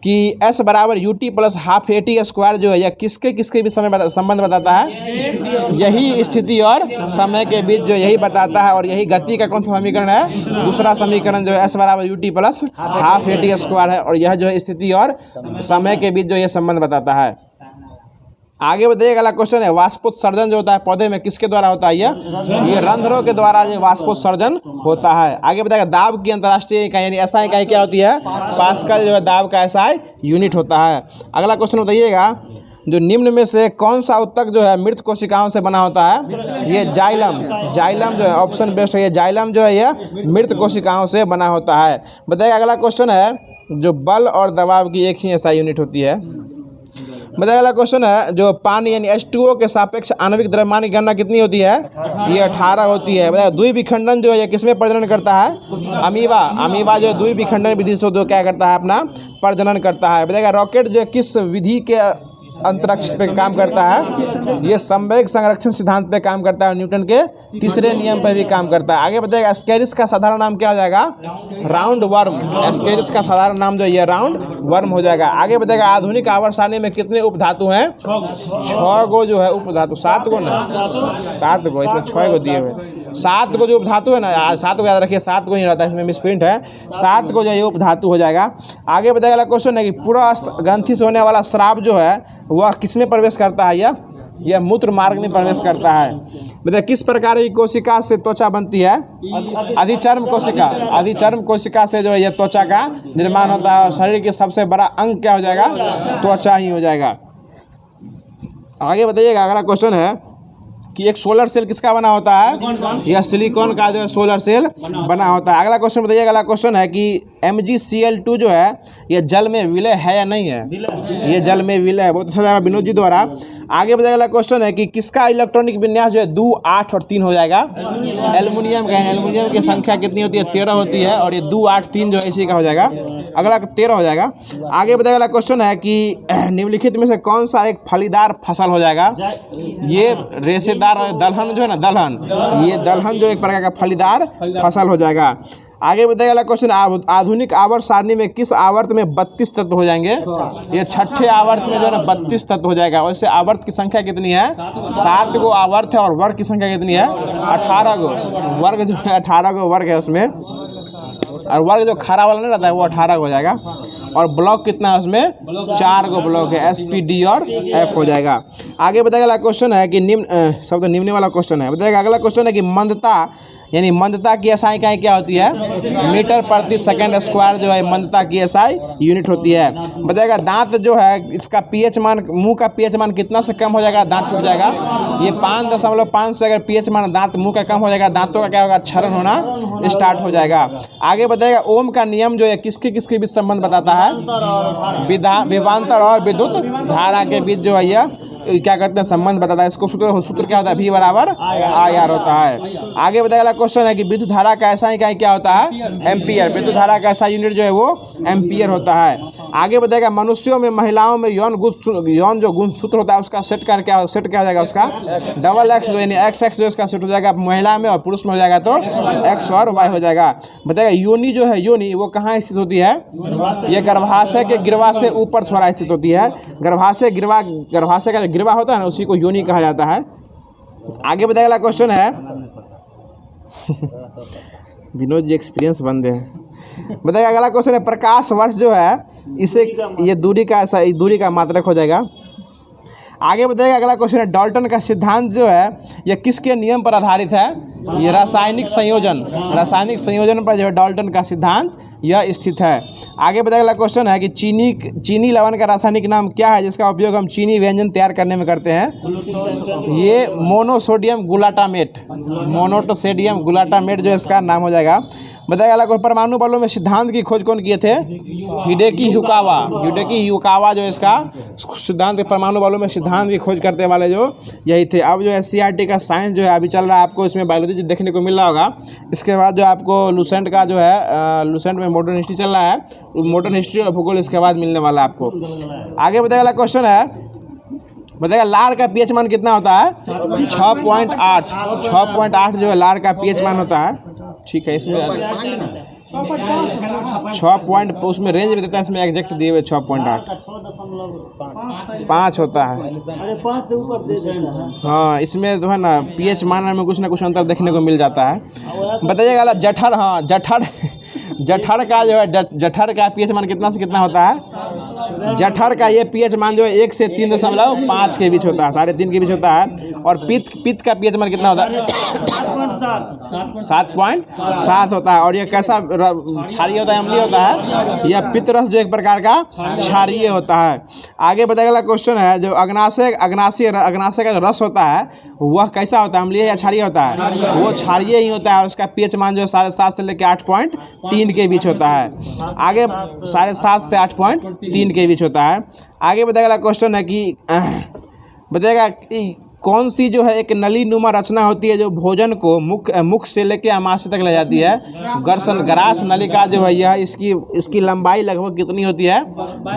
कि S बराबर UT plus half AT square जो है यह किसके किसके भी संबंध बताता है? यही स्थिति और समय के बीच जो यही बताता है, और यही गति का कौन सा समीकरण है? दूसरा समीकरण जो है S बराबर UT plus half AT square है, और यह जो है स्थिति और समय के बीच जो ये संबंध बताता है। आगे बताइए अगला क्वेश्चन है वाष्पोत्सर्जन जो होता है पौधे में किसके द्वारा होता है? ये रंध्रों के द्वारा ये वाष्पोत्सर्जन होता है। आगे बताइएगा दाब की अंतर्राष्ट्रीय इकाई यानी SI इकाई क्या होती है? पास्कल जो है दाब का SI यूनिट होता है। अगला क्वेश्चन बताइएगा जो निम्न में से कौन सा उत्तक जो है मृत कोशिकाओं से बना होता है? ये जाइलम, जाइलम जो है ऑप्शन बेस्ट है, ये जाइलम जो है ये मृत कोशिकाओं से बना होता है। बताइएगा अगला क्वेश्चन है जो बल और दबाव की एक ही SI यूनिट होती है। बताइए अगला क्वेश्चन है जो पानी यानी H2O के सापेक्ष आणविक द्रव्यमान की गणना कितनी होती है? ये 18 होती है। बताइए द्विविखंडन जो है ये किसमें प्रजनन करता है? अमीबा, अमीबा जो है द्विविखंडन विधि से जो क्या करता है अपना प्रजनन करता है। बताइएगा रॉकेट जो है किस विधि के अंतरिक्ष पे काम करता है? ये संवेग संरक्षण सिद्धांत पे काम करता है, न्यूटन के तीसरे नियम पे भी काम करता है। आगे बताइएगा एस्केरिस का साधारण नाम क्या हो जाएगा? Round worm. एस्केरिस का साधारण नाम जो ये राउंड वर्म हो जाएगा। आगे बताइएगा आधुनिक आवर्त सारणी में कितने उपधातु हैं? 6 गो जो है उपधातु, 7 गो ना 7 गो, इसमें 6 गो दिए हुए 7 गो जो उपधातु है ना, 7 गो याद रखिए, 7 गो ही रहता है, इसमें मिसप्रिंट है, 7 गो जो ये उपधातु हो जाएगा। आगे बताइएगा अगला क्वेश्चन है कि पुरस्थ ग्रंथि से होने वाला स्राव जो है वह किसमें प्रवेश करता है? यह मूत्र मार्ग में प्रवेश करता है। बताइए किस प्रकार की कोशिका से त्वचा बनती है? अधिचर्म कोशिका, अधिचर्म कोशिका से जो है यह त्वचा का निर्माण होता है, और शरीर के सबसे बड़ा अंग क्या हो जाएगा? त्वचा ही हो जाएगा। आगे बताइएगा अगला क्वेश्चन है कि एक सोलर सेल किसका बना होता है? यह सिलिकॉन का जो है सोलर सेल बना होता है। अगला क्वेश्चन बताइएगा अगला क्वेश्चन है कि MgCl2 जो है यह जल में विलय है या नहीं है? ये जल में विलय है, बहुत अच्छा लगा विनोद जी द्वारा। आगे बताइएगा अगला क्वेश्चन है कि किसका इलेक्ट्रॉनिक विन्यास जो है 2, 8 और 3 हो जाएगा? एल्युमिनियम का। एल्युमिनियम की संख्या कितनी होती है? 13 होती है, और ये 2, 8, 3 जो है इसी का हो जाएगा, अगला 13 हो जाएगा। आगे बताइएगा अगला क्वेश्चन है कि निम्नलिखित में से कौन सा एक फलीदार फसल हो जाएगा? ये रेशेदार दलहन जो है ना, दलहन, ये दलहन जो एक प्रकार का फलीदार फसल हो जाएगा। आगे बताइएगा अगला क्वेश्चन आधुनिक आवर्त सारणी में किस आवर्त में 32 तत्व हो जाएंगे? ये 6ठे आवर्त में जो है ना 32 तत्व हो जाएगा। वैसे आवर्त की संख्या कितनी है? 7 गो आवर्त है, और वर्ग की संख्या कितनी है? 18 गो। वर्ग जो है 18 गो वर्ग है उसमें, और वर्ग जो खरा वाला नहीं रहता है वो 18 हो जाएगा। और ब्लॉक कितना है उसमें? 4 गो ब्लॉक है, S, P, D और F हो जाएगा। आगे बताइएगा अगला क्वेश्चन है कि निम्न शब्द निम्न वाला क्वेश्चन है। बताइएगा अगला क्वेश्चन है कि मंदता यानी मंदता की SI इकाई क्या होती है? मीटर प्रति सेकंड स्क्वायर जो है मंदता की SI यूनिट होती है। बताइएगा दांत जो है इसका pH मान, मुंह का pH मान कितना से कम हो जाएगा? दांत टूट जाएगा। ये 5.5 से अगर pH मान दांत मुंह का कम हो जाएगा, दांतों का क्या होगा? क्षरण होना स्टार्ट हो जाएगा। आगे बताइएगा ओम का नियम जो है किसके किसके बीच संबंध बताता है? विभवांतर और विद्युत धारा के बीच जो है यह क्या कहते हैं संबंध बताता है। इसको सूत्र क्या होता है? V बराबर IR होता है। आगे बताइएगा क्वेश्चन है कि विद्युत धारा का SI इकाई क्या होता है? एम्पियर। विद्युत धारा का SI यूनिट जो है वो एम्पियर होता है। आगे बताइएगा मनुष्यों में महिलाओं में यौन जो गुणसूत्र होता है उसका सेट क्या हो जाएगा? उसका डबल X यानी XX जो इसका सेट हो जाएगा महिला में, और पुरुष में हो जाएगा तो X और Y हो जाएगा। बताइएगा योनि जो है, योनि वो कहाँ स्थित होती है? ये गर्भाशय के गिरवा से ऊपर थोड़ा स्थित होती है। गर्भाशय का गिरवा होता है ना उसी को योनि कहा जाता है। आगे बताइएगा अगला क्वेश्चन है विनोद जी एक्सपीरियंस बंदे हैं। बताइएगा अगला क्वेश्चन है प्रकाश वर्ष जो है इसे ये दूरी का मात्रक हो जाएगा। आगे बताइएगा अगला क्वेश्चन है डाल्टन का सिद्धांत जो है यह किसके नियम पर आधारित है? ये रासायनिक संयोजन पर जो है डाल्टन का सिद्धांत यह स्थित है। आगे बताइएगा अगला क्वेश्चन है कि चीनी लवण का रासायनिक नाम क्या है जिसका उपयोग हम चीनी व्यंजन तैयार करने में करते हैं? ये मोनोसोडियम ग्लूटामेट जो इसका नाम हो जाएगा। बताया गया परमाणु बलों में सिद्धांत की खोज कौन किए थे? हिडेकी युकावा जो इसका सिद्धांत, परमाणु बलों में सिद्धांत की खोज करते वाले जो यही थे। अब जो SCERT का साइंस जो है अभी चल रहा है, आपको इसमें बायोलॉजी देखने को मिल रहा होगा। इसके बाद जो आपको लूसेंट का जो है लूसेंट में मॉडर्न हिस्ट्री चल रहा है, मॉडर्न हिस्ट्री और भूगोल इसके बाद मिलने वाला है आपको। आगे बताया गया क्वेश्चन है, बताएगा लार का पीएच मान कितना होता है? 6.8 जो है लार का पीएच मान होता है। ठीक है, इसमें 6 पॉइंट उसमें रेंज में देता है, इसमें एग्जैक्ट दिए हुए 6.8 होता है। हाँ, इसमें जो है ना पीएच मान में कुछ ना कुछ अंतर देखने को मिल जाता है। बताइएगा जठर, हाँ जठर का जो है जठर का पीएच मान कितना से कितना होता है? जठर का ये पीएच मान जो है 1 से 3.5 के बीच होता है, 3.5 के बीच होता है। और पित्त का पीएच मान कितना होता है? 7.7 होता है। और ये कैसा क्षारीय होता है, अम्लीय होता है? यह पित्त रस जो एक प्रकार का क्षारीय होता है। आगे बताया गया क्वेश्चन है, जो अग्नाशय का रस होता है वह कैसा होता है, अम्लीय या क्षारीय होता है? वो क्षारीय ही होता है। उसका पीएच मान जो 7.5 से लेकर 8.3 के बीच होता है। आगे 7.5 से 8.3 के बीच होता है। आगे बताया गया क्वेश्चन है कि बताएगा कौन सी जो है एक नली नुमा रचना होती है जो भोजन को मुख से लेकर आमाशय तक ले जाती है? ग्रास नलिका जो है यह इसकी लंबाई लगभग कितनी होती है?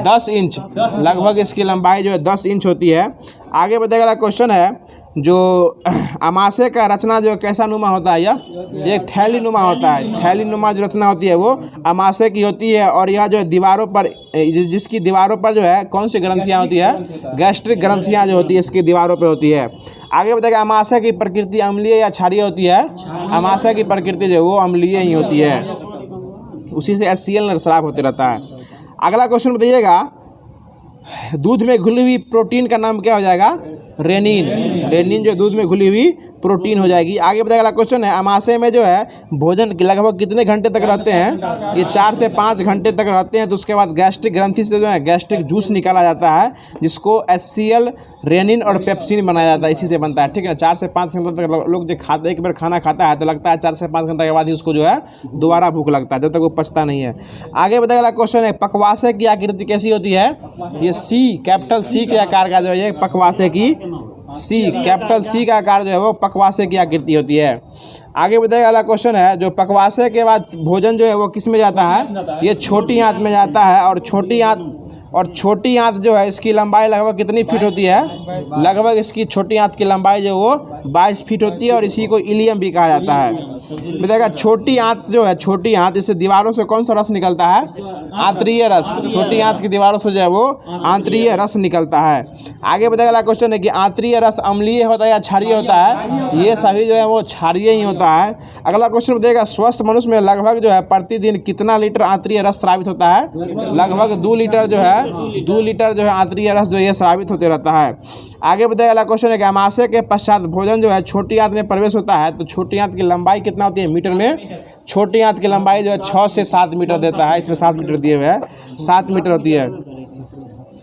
10 इंच। लगभग इसकी लंबाई जो है 10 इंच होती है। आगे बताया गया क्वेश्चन है, जो आमाशय का रचना जो कैसा नुमा होता है? यह एक थैली नुमा होता है। थैली नुमा जो रचना होती है वो आमाशय की होती है। और यह जो दीवारों पर जिसकी दीवारों पर जो है कौन सी ग्रंथियाँ होती है? गैस्ट्रिक ग्रंथियाँ जो होती है इसकी दीवारों पर होती है। आगे बताएगा आमाशय की प्रकृति अम्लीय या क्षारीय होती है? आमाशय की प्रकृति जो है वो अम्लीय ही होती है, उसी से HCl शराब होते रहता है। अगला क्वेश्चन बताइएगा, दूध में घुली हुई प्रोटीन का नाम क्या हो जाएगा? रेनिन जो दूध में घुली हुई प्रोटीन हो जाएगी। आगे बताएगा क्वेश्चन है, आमाशय में जो है भोजन लगभग कितने घंटे तक रहते हैं? ये 4 से 5 घंटे तक रहते हैं। तो उसके बाद गैस्ट्रिक ग्रंथि से जो है गैस्ट्रिक जूस निकाला जाता है, जिसको HCl, रेनिन और पेप्सिन बनाया जाता है, इसी से बनता है। ठीक है, 4 से 5 घंटे तक लोग जो खाते, एक बार खाना खाता है तो लगता है 4 से 5 घंटे के बाद ही उसको जो है दोबारा भूख लगता है, जब तक वो पचता नहीं है। आगे बताएगा क्वेश्चन है, पकवासय की आकृति कैसी होती है? ये कैपिटल C के आकार का जो है पकवासय की कैपिटल C का आकार जो है वो पकवासय की आकृति होती है। आगे बताएगा अगला क्वेश्चन है, जो पकवासय के बाद भोजन जो है वो किस में जाता है? ये छोटी आंत में जाता है। और छोटी आंत जो है इसकी लंबाई लगभग कितनी फीट होती है? लगभग इसकी छोटी आंत की लंबाई जो वो 22 फीट होती है। और इसी को इलियम भी कहा जाता है। बताएगा छोटी आंत जो है, छोटी आंत, इससे दीवारों से कौन सा रस निकलता है? आंतरीय रस। छोटी आंत की दीवारों से जो है वो आंतरीय रस निकलता है। आगे बताएगा अगला क्वेश्चन है कि आंतरीय रस अम्लीय होता है या क्षारीय होता है? ये सभी जो है वो क्षारीय ही होता है। अगला क्वेश्चन बताएगा, स्वस्थ मनुष्य में लगभग जो है प्रतिदिन कितना लीटर आंतरीय रस स्रावित होता है? लगभग 2 लीटर जो है आंतरीय रस जो ये स्रावित होते रहता है। आगे बताएगा अगला क्वेश्चन है कि आमाशय के पश्चात भोजन जो है छोटी आंत में प्रवेश होता है, तो छोटी आंत की लंबाई कितना होती है मीटर में? छोटी आंत की लंबाई जो है 6 से 7 मीटर देता है, इसमें 7 मीटर दिए हुए हैं, 7 मीटर होती है।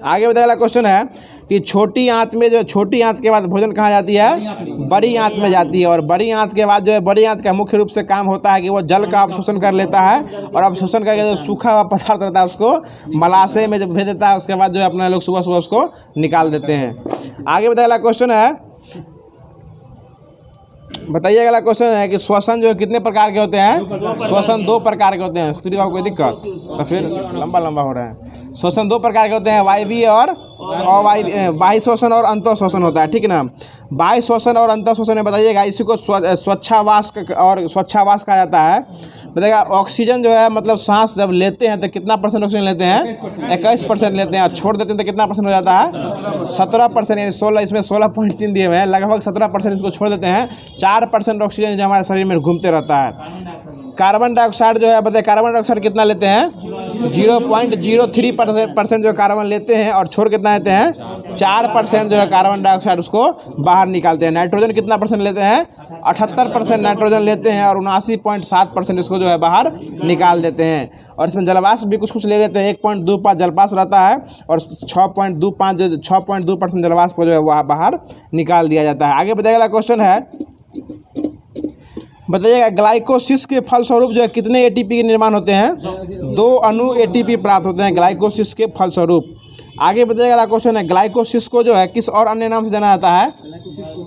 आगे बताएगा अगला क्वेश्चन है कि छोटी आंत में जो छोटी आंत के बाद भोजन कहाँ जाती है? बड़ी आंत में जाती है। और बड़ी आंत के बाद जो है बड़ी आंत का मुख्य रूप से काम होता है कि वो जल का अवशोषण कर लेता है। और अवशोषण करके जो सूखा हुआ पदार्थ रहता है उसको मलाशय में जब भेज देता है, उसके बाद जो है अपना लोग सुबह सुबह उसको निकाल देते हैं। आगे बताएगा क्वेश्चन है, बताइए अगला क्वेश्चन है कि श्वसन जो है कितने प्रकार के होते हैं? श्वसन 2 प्रकार के होते हैं। स्त्री को कोई दिक्कत? तो फिर लंबा हो रहा है। श्वसन 2 प्रकार के होते हैं, वायवीय और अवायवीय। बाह्य श्वसन और अंतः श्वसन होता है। ठीक है ना? बाह्य श्वसन और अंतः श्वसन में बताइएगा, इसी को स्वच्छावास कहा जाता है। बताइएगा ऑक्सीजन जो है मतलब सांस जब लेते हैं तो कितना % ऑक्सीजन लेते हैं? 21% लेते हैं। और छोड़ देते हैं तो कितना % हो जाता है? 17%। यानी 16, इसमें 16.3 दिए हुए हैं, लगभग 17% इसको छोड़ देते हैं। 4% ऑक्सीजन जो हमारे शरीर में घूमते रहता है। कार्बन डाइऑक्साइड जो है, बताइए कार्बन डाइऑक्साइड कितना लेते हैं? 0.03% जो कार्बन लेते हैं। और छोड़ कितना लेते हैं? 4% जो है कार्बन डाइऑक्साइड उसको बाहर निकालते हैं। नाइट्रोजन कितना % लेते हैं? 78% नाइट्रोजन लेते हैं। और 79.7% इसको जो है बाहर निकाल देते हैं। और इसमें जलवाष्प भी कुछ ले लेते हैं। 1.25 जलवाष्प रहता है। और 6.2% जलवाष्प को जो है वह बाहर निकाल दिया जाता है। आगे बताइए अगला क्वेश्चन है, बताइएगा ग्लाइकोसिस के फलस्वरूप जो है कितने एटीपी के निर्माण होते हैं? 2 अणु एटीपी प्राप्त होते हैं ग्लाइकोसिस के फलस्वरूप। आगे बताइएगा अगला क्वेश्चन है, ग्लाइकोसिस को जो है किस और अन्य नाम से जाना जाता है?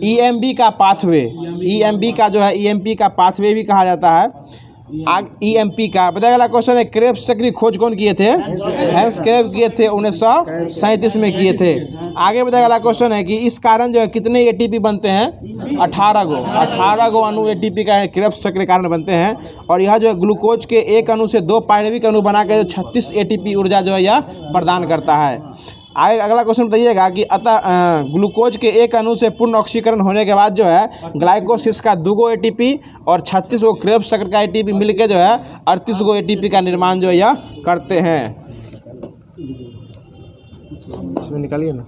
ईएमबी का पाथवे, ईएमबी का जो है ईएमपी का पाथवे भी कहा जाता है। ईएमपी का बताइएगा अगला क्वेश्चन है, क्रेब्स चक्र की खोज कौन किए थे? हैंस क्रेब्स किए थे, 1937 में किए थे। आगे बताइएगा अगला क्वेश्चन है कि इस कारण जो है कितने एटीपी बनते हैं? 18 गो अणु एटीपी का क्रेब्स चक्र के कारण बनते हैं। और यह जो है ग्लूकोज के एक अणु से 2 पायरविक अणु बनाकर जो 36 एटीपी ऊर्जा जो है यह प्रदान करता है। आगे अगला क्वेश्चन बताइएगा कि अतः ग्लूकोज के एक अणु से पूर्ण ऑक्सीकरण होने के बाद जो है ग्लाइकोसिस का 2 गो एटीपी और 36 गो क्रेब्स चक्र का एटीपी मिलकर जो है 38 गो एटीपी का निर्माण जो है यह करते हैं। इसमें निकालिए ना।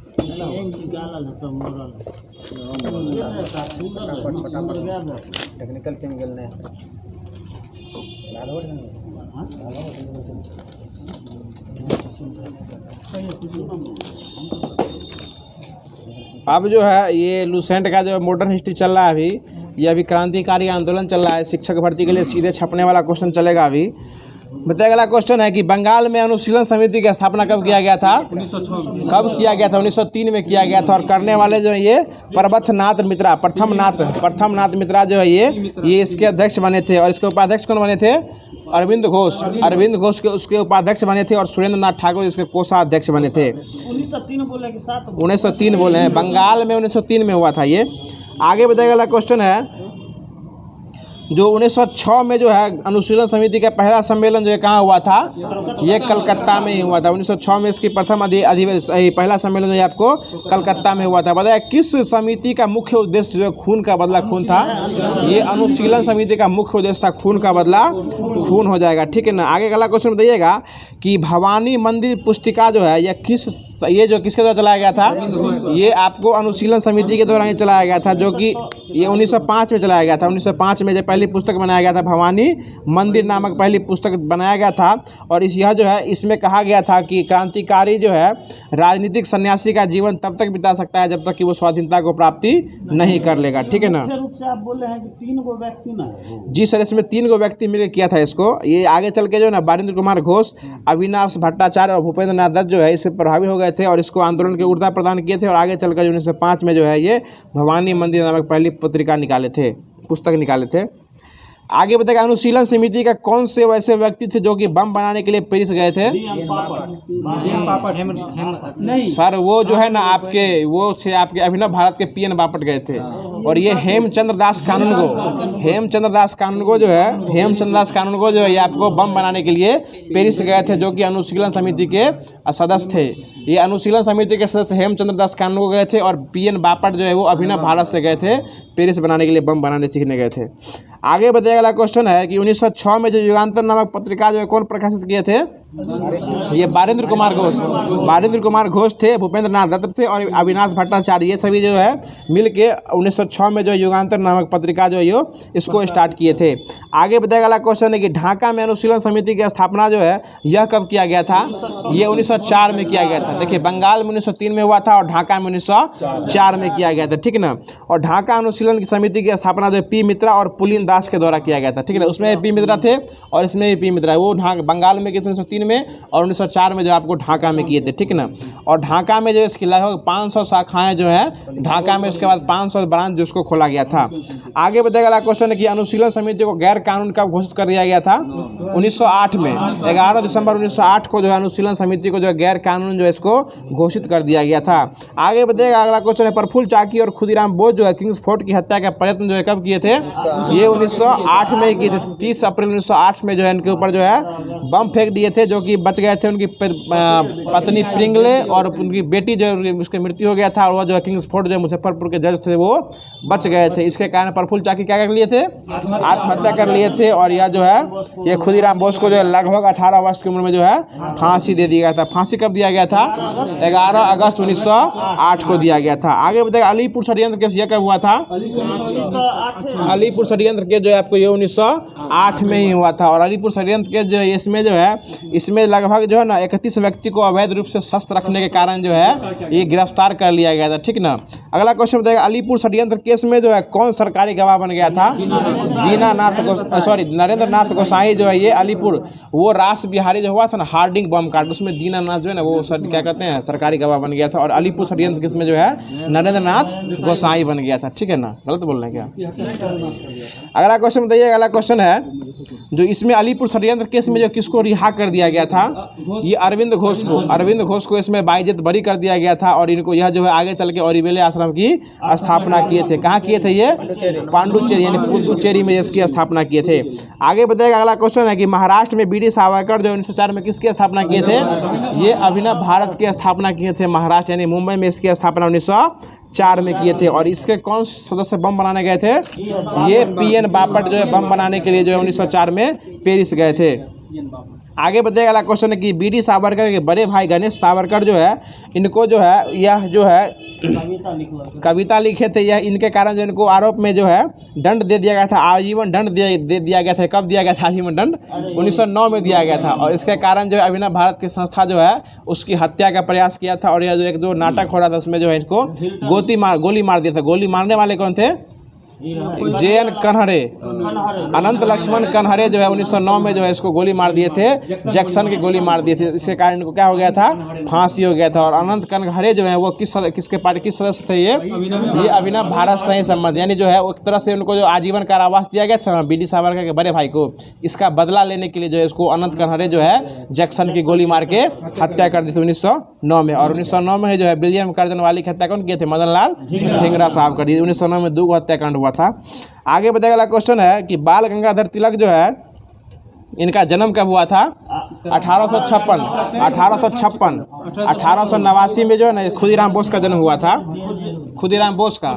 टेक्निकल केमिकल ने अब जो है ये लूसेंट का जो मॉडर्न हिस्ट्री चल रहा है अभी, ये अभी क्रांतिकारी आंदोलन चल रहा है। शिक्षक भर्ती के लिए सीधे छपने वाला क्वेश्चन चलेगा अभी। बताइए अगला क्वेश्चन है कि बंगाल में अनुशीलन समिति की स्थापना कब किया गया था? 1906 कब किया गया था? 1903 में किया गया था। और करने वाले जो है ये प्रथम नाथ मित्रा जो है ये इसके अध्यक्ष बने थे। और इसके उपाध्यक्ष कौन बने थे? अरविंद घोष के उसके उपाध्यक्ष बने थे। और सुरेंद्र नाथ ठाकुर इसके कोषाध्यक्ष बने थे। 1903 बोले हैं, बंगाल में 1903 में हुआ था ये। आगे बताइए अगला क्वेश्चन है, जो 1906 में जो है अनुशीलन समिति का पहला सम्मेलन जो है कहाँ हुआ था? ये कलकत्ता में ही हुआ था। 1906 में इसकी प्रथम पहला सम्मेलन जो है आपको कलकत्ता में हुआ था। बताया किस समिति का मुख्य उद्देश्य जो है खून का बदला खून था? ये अनुशीलन समिति का मुख्य उद्देश्य था खून का बदला खून हो जाएगा, ठीक है ना। आगे अगला क्वेश्चन बताइएगा कि भवानी मंदिर पुस्तिका जो है ये जो किसके द्वारा चलाया गया था? ये आपको अनुशीलन समिति के द्वारा ही चलाया गया था, जो कि ये 1905 में चलाया गया था। 1905 में जब पहली पुस्तक बनाया गया था, भवानी मंदिर नामक पहली पुस्तक बनाया गया था। और यह जो है इसमें कहा गया था कि क्रांतिकारी जो है राजनीतिक सन्यासी का जीवन तब तक बिता सकता है जब तक कि वो स्वाधीनता को प्राप्ति नहीं कर लेगा, ठीक है ना। रूप से आप बोल रहे हैं कि 3 गो व्यक्ति ना है? जी सर, इसमें 3 गो व्यक्ति मिलकर किया था इसको। ये आगे चल के जो है ना बारिंद्र कुमार घोष, अविनाश भट्टाचार्य और भूपेंद्र नाथ दत्त जो है इससे प्रभावित हो गए थे और इसको आंदोलन के ऊर्जा प्रदान किए थे। और आगे चलकर 1905 में जो है ये भवानी मंदिर नामक पहली पत्रिका निकाले थे, पुस्तक निकाले थे। आगे बताएगा अनुशीलन समिति का कौन से वैसे व्यक्ति थे जो कि बम बनाने के लिए पेरिस गए थे? नहीं सर, वो जो है ना आपके अभिनव भारत के पीएन बापट गए थे। और ये हेमचंद्र दास कानूनगो जो है ये आपको बम बनाने के लिए पेरिस गए थे, जो कि अनुशीलन समिति के सदस्य थे। ये अनुशीलन समिति के सदस्य हेमचंद्र दास कानूनगो गए थे और पीएन बापट जो है वो अभिनव भारत से गए थे, पेरिस बनाने के लिए बम बनाने सीखने गए थे। आगे बताइए अगला क्वेश्चन है कि 1906 में जो युगांतर नामक पत्रिका जो है कौन प्रकाशित किए थे? ये बारिंद्र कुमार घोष थे, भूपेंद्र नाथ दत्त थे और अविनाश भट्टाचार्य, ये सभी जो है मिल के 1906 में जो युगांतर नामक पत्रिका जो है इसको स्टार्ट किए थे। आगे बताएगा अगला क्वेश्चन है कि ढाका में अनुशीलन समिति की स्थापना जो है यह कब किया गया था? ये 1904 में किया गया था। देखिए, बंगाल में 1903 में हुआ था और ढाका में 1904 में किया गया था, ठीक ना। और ढाका अनुशीलन की समिति की स्थापना जो पी मित्रा और पुलिन दास के द्वारा किया गया था, ठीक है ना। उसमें पी मित्रा थे और इसमें भी पी मित्रा, वो बंगाल में किए थे 1903 में और 1904 में जो आपको ढाका में किए थे, ठीक ना। और ढाका में जो इसकी लगभग 500 शाखाएं जो है ढाका में, उसके बाद 500 ब्रांच जिसको खोला गया था। आगे बताएगा अगला क्वेश्चन है कि अनुशीलन समिति को गैर कानून कब घोषित कर दिया गया था? 1908 में, 11 दिसंबर 1908 को जो है अनुशीलन समिति को जो गैर कानून जो है इसको घोषित कर दिया गया था। आगे बताएगा अगला क्वेश्चन है प्रफुल्ल चाकी और खुदीराम बोस जो है किंग्स फोर्ट की हत्या का प्रयत्न जो है कब किए थे? ये 1908 में किए थे। 30 अप्रैल 1908 में जो है इनके ऊपर जो है बम फेंक दिए थे, जो कि बच गए थे। उनकी पत्नी प्रिंगले और उनकी बेटी जो उसकी मृत्यु हो गया था और वह जो है किंग्स फोर्ट जो मुजफ्फरपुर के जज थे वो बच गए थे। इसके कारण प्रफुल्ल चाकी क्या कर लिए थे? आत्महत्या कर लिए थे। और यह जो है ये खुदीराम बोस को जो है लगभग 18 वर्ष की उम्र में जो है फांसी दे दिया गया था। फांसी कब दिया गया था? 11 अगस्त 1908 को दिया गया था। आगे बताएगा अलीपुर षड्यंत्र केस यह कब हुआ था? अलीपुर षड्यंत्र केस जो है आपको ये 1908 में ही हुआ था। और अलीपुर षड्यंत्र केस जो है इसमें जो है इसमें लगभग जो है ना 31 व्यक्ति को अवैध रूप से शस्त्र रखने के कारण जो है ये गिरफ्तार कर लिया गया था। ठीक ना। अगला क्वेश्चन बताएगा, अलीपुर षड्यंत्र केस में जो है कौन सरकारी गवाह बन गया था? नरेंद्र नाथ गोसाई जो है ये अलीपुर, वो रास बिहारी जो हुआ था ना हार्डिंग बम कांड, उसमें दीनानाथ जो है ना वो क्या कहते हैं सरकारी गवाह बन गया था, और अलीपुर षड्यंत्र केस में जो है नरेंद्र नाथ गोसाई बन गया था। ठीक है ना, गलत बोल रहे हैं क्या? अगला क्वेश्चन बताइए। अगला क्वेश्चन है जो इसमें अलीपुर षड्यंत्र केस में जो किसको रिहा कर दिया गया था? ये अरविंद घोष को। अरविंद घोष को इसमें बाइज्जत बरी कर दिया गया था, और इनको यह जो है आगे चल के औरीवेले आश्रम की स्थापना किए थे। कहाँ किए थे ये? पांडुचेरी यानी पुदुचेरी में इसकी स्थापना किए थे। आगे बताएगा। अगला क्वेश्चन है कि महाराष्ट्र में बीडी सावरकर जो 1904 में किसकी स्थापना किए थे? ये अभिनव भारत की स्थापना किए थे। महाराष्ट्र यानी मुंबई में इसकी स्थापना 1904 में किए थे। और इसके कौन सदस्य बम बनाने गए थे? ये PN बापट जो है बम बनाने के लिए जो है 1904 में पेरिस गए थे। आगे बताइएगा। अगला क्वेश्चन है कि बीडी सावरकर के बड़े भाई गणेश सावरकर जो है इनको जो है यह जो है कविता लिखे थे, यह इनके कारण जो इनको आरोप में जो है दंड दे दिया गया था, आजीवन दंड दे दिया गया था। कब दिया गया था आजीवन दंड? 1909 में दिया गया था। और इसके कारण जो है अभिनव भारत की संस्था जो है उसकी हत्या का प्रयास किया था। और यह जो नाटक हो रहा था उसमें जो है इसको गोली मार दिया था। गोली मारने वाले कौन थे? JN कन्हरे, अनंत लक्ष्मण कन्हरे जो है 1909 में जो है इसको गोली मार दिए थे, जैक्सन की गोली मार दिए थे। इसके कारण इनको क्या हो गया था? फांसी हो गया था। और अनंत कन्हरे जो है वो किसके पार्टी किस सदस्य थे? ये अभिनव भारत सही संबंध, यानी जो है एक तरह से उनको जो आजीवन कारावास दिया गया था बीडी सावरकर के बड़े भाई को, इसका बदला लेने के लिए जो है इसको अनंत कन्हरे जो है जैक्सन की गोली मार के हत्या कर दी थी 1909 में। और 1909 में जो है विलियम कर्जन वाली की हत्या कौन किए थे? मदन लाल धिंगरा साहब कर दी। 1909 में 2 हत्याकांड था। आगे बताएगा। अगला क्वेश्चन है कि बाल गंगाधर तिलक जो है इनका जन्म कब हुआ था? 1856। 1889 में जो है ना खुदीराम बोस का जन्म हुआ था। खुदीराम बोस का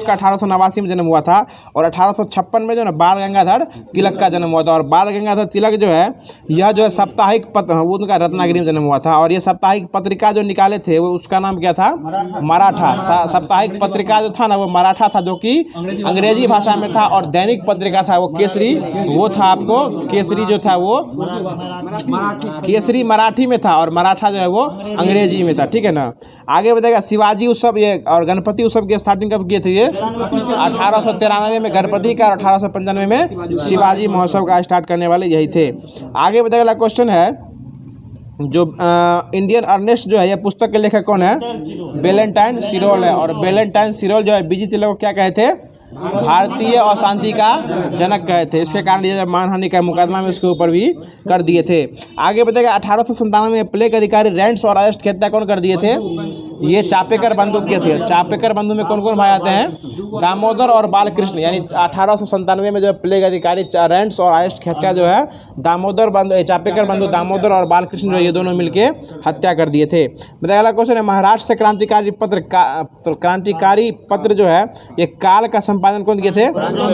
1889 में जन्म हुआ था। और 1856 में जो है ना बाल गंगाधर तिलक का जन्म हुआ था। और बाल गंगाधर तिलक जो है यह जो है साप्ताहिक पत्र, उनका रत्नागिरी में जन्म हुआ था। और ये साप्ताहिक पत्रिका जो निकाले थे वो उसका नाम क्या था? मराठा। साप्ताहिक पत्रिका जो था ना वो मराठा था, जो कि अंग्रेजी भाषा में था। और दैनिक पत्रिका था वो केसरी, वो था आपको केसरी जो था वो केसरी मराठी में था, और मराठा जो है वो अंग्रेजी में था। ठीक है ना। आगे बताएगा। शिवाजी उत्सव ये और गणपति उत्सव की स्टार्टिंग कब किए थे? ये 1893 में गणपति का, और 1895 में शिवाजी महोत्सव का स्टार्ट करने वाले यही थे। आगे बताएगा। क्वेश्चन है जो इंडियन अर्नेस्ट जो है ये पुस्तक के लेखक कौन है? वेलेंटाइन सिरोल है। और वेलेंटाइन सिरोल जो है बीजी तिलक को क्या कहे थे? भारतीय अशांति का जनक कहे थे। इसके कारण ये मानहानि का मुकदमा में उसके ऊपर भी कर दिए थे। आगे बताएगा। 1897 में प्लेग अधिकारी रैंड्स और अरेस्ट की हत्या कौन कर दिए थे? ये चापेकर बंधु के थे। चापेकर बंधु में कौन कौन भाई आते हैं? दामोदर और बालकृष्ण। यानी 1897 में जो प्लेग अधिकारी रैंड्स और अरेस्ट की हत्या जो है चापेकर बंधु दामोदर और बालकृष्ण जो ये दोनों मिलके हत्या कर दिए थे। बताइए। अगला क्वेश्चन है महाराष्ट्र से क्रांतिकारी पत्र जो है ये काल का संपादन कौन किए थे?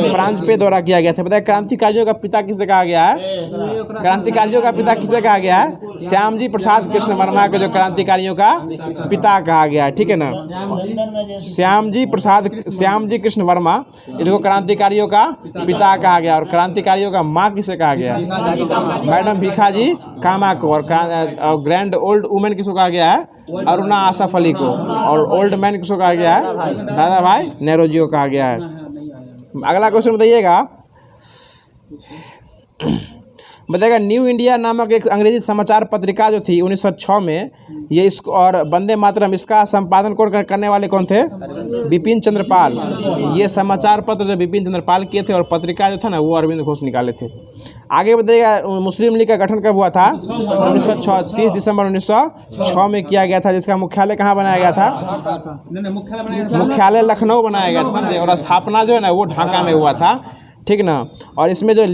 फ्रांस पे द्वारा किया गया था। बताइए। क्रांतिकारियों का पिता किसे कहा गया है? क्रांतिकारियों का पिता किसे कहा गया है? श्यामजी प्रसाद कृष्ण वर्मा को जो क्रांतिकारियों का पिता कहा गया है। ठीक है ना। श्यामजी कृष्ण वर्मा इनको क्रांतिकारियों का पिता कहा गया। और क्रांतिकारियों का माँ किसे कहा गया? मैडम भीखाजी कामा को। और ग्रैंड ओल्ड वुमेन किसको कहा गया है? अरुणा आसफ अली को। और ओल्ड मैन किसको कहा गया है? दादा भाई नेहरूजी को कहा गया है। अगला क्वेश्चन बताइएगा। न्यू इंडिया नामक एक अंग्रेजी समाचार पत्रिका जो थी 1906 में ये इसको, और वंदे मातरम, इसका संपादन कौन करने वाले कौन थे? बिपिन चंद्र पाल। ये समाचार पत्र जो बिपिन चंद्र पाल किए थे, और पत्रिका जो था ना वो अरविंद घोष निकाले थे। आगे बताइएगा। मुस्लिम लीग का गठन कब हुआ था? 1906 30 दिसंबर 1906 में किया गया था। जिसका मुख्यालय कहाँ बनाया गया था? मुख्यालय लखनऊ बनाया गया था। और स्थापना जो है ना वो ढाका में हुआ था। ठीक ना। और इसमें जो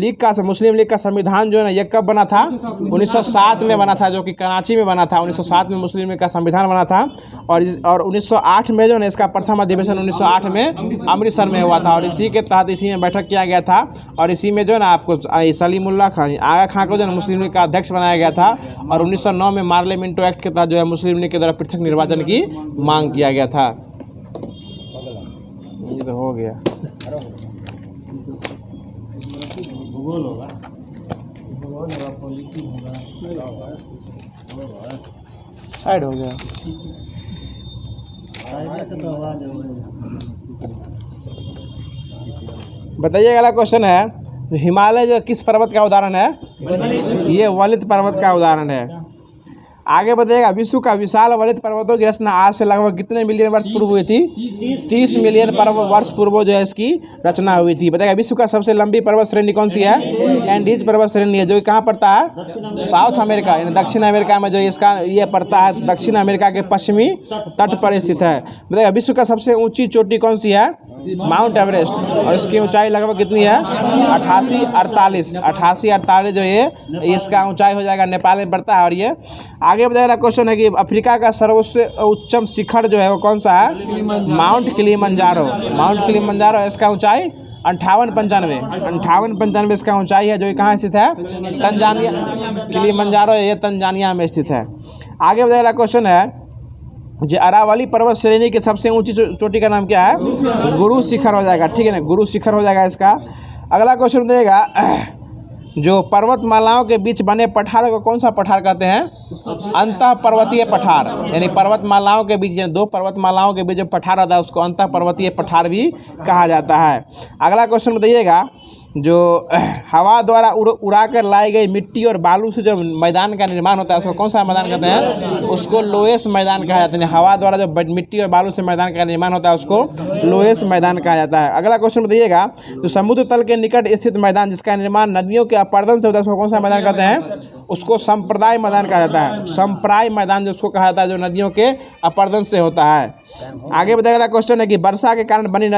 मुस्लिम लीग का संविधान जो है ना ये कब बना था? 1907 में बना था, जो कि कराची में बना था। 1907 में मुस्लिम लीग का संविधान बना था। और 1908 में जो है इसका प्रथम अधिवेशन 1908 में अमृतसर में हुआ था। और इसी के तहत इसी में बैठक किया गया था। और इसी में जो है ना आपको सलीमुल्लाह खान आगा खां को जो है मुस्लिम लीग का अध्यक्ष बनाया गया था। और 1909 में मार्ले मिंटो एक्ट के तहत जो है मुस्लिम लीग के द्वारा पृथक निर्वाचन की मांग किया गया था। ये तो हो गया। साइड हो गया। बताइए अगला क्वेश्चन है, हिमालय जो किस पर्वत का उदाहरण है? ये वलित पर्वत का उदाहरण है। आगे बताइएगा, विश्व का विशाल वलित पर्वतों की रचना आज से लगभग कितने मिलियन वर्ष पूर्व हुई थी? 30 मिलियन वर्ष पूर्व जो है इसकी रचना हुई थी। बताइएगा विश्व का सबसे लंबी पर्वत श्रेणी कौन सी है? एंडीज पर्वत श्रेणी है, जो कहाँ पड़ता है? साउथ अमेरिका यानी दक्षिण अमेरिका में जो इसका ये पड़ता है, दक्षिण अमेरिका के पश्चिमी तट पर स्थित है। बताइएगा विश्व का सबसे ऊंची चोटी कौन सी है? माउंट एवरेस्ट, और इसकी ऊंचाई लगभग कितनी है? 8848 जो ये इसका ऊंचाई हो जाएगा, नेपाल में पड़ता है। और ये आगे बताया क्वेश्चन है कि अफ्रीका का सर्वोच्च उच्चतम शिखर जो है वो कौन सा है? Mount Kilimanjaro. माउंट किलिमंजारो, इसका ऊंचाई 5895 इसका ऊंचाई है, जो कहाँ स्थित है? तंजानिया। किलिमंजारो ये तंजानिया में स्थित है। आगे बताया क्वेश्चन है, जो अरावली पर्वत श्रेणी की सबसे ऊंची चोटी का नाम क्या है? गुरु शिखर हो जाएगा, ठीक है ना, गुरु शिखर हो जाएगा इसका। अगला क्वेश्चन देगा, जो पर्वतमालाओं के बीच बने पठार को कौन सा पठार कहते हैं? अंतः पर्वतीय पठार, यानी पर्वतमालाओं के बीच, दो पर्वतमालाओं के बीच जो पठार आता है उसको अंतः पर्वतीय पठार भी कहा जाता है। अगला क्वेश्चन बताइएगा, जो हवा द्वारा उड़ा कर लाई गई मिट्टी और बालू से जो मैदान का निर्माण होता है उसको कौन सा मैदान कहते हैं? उसको लोएस मैदान कहा जाता है। हवा द्वारा जो मिट्टी और बालू से मैदान का निर्माण होता है उसको लोएस मैदान कहा जाता है। अगला क्वेश्चन बताइएगा, जो समुद्र तल के निकट स्थित मैदान जिसका निर्माण नदियों के अपर्दन से होता है उसको कौन सा मैदान कहते हैं? उसको संप्रदाय मैदान कहा जाता है। संप्राय मैदान जो उसको कहा जाता है, जो नदियों के अपर्दन से होता है। आगे बताइएगा क्वेश्चन है कि वर्षा के कारण बनी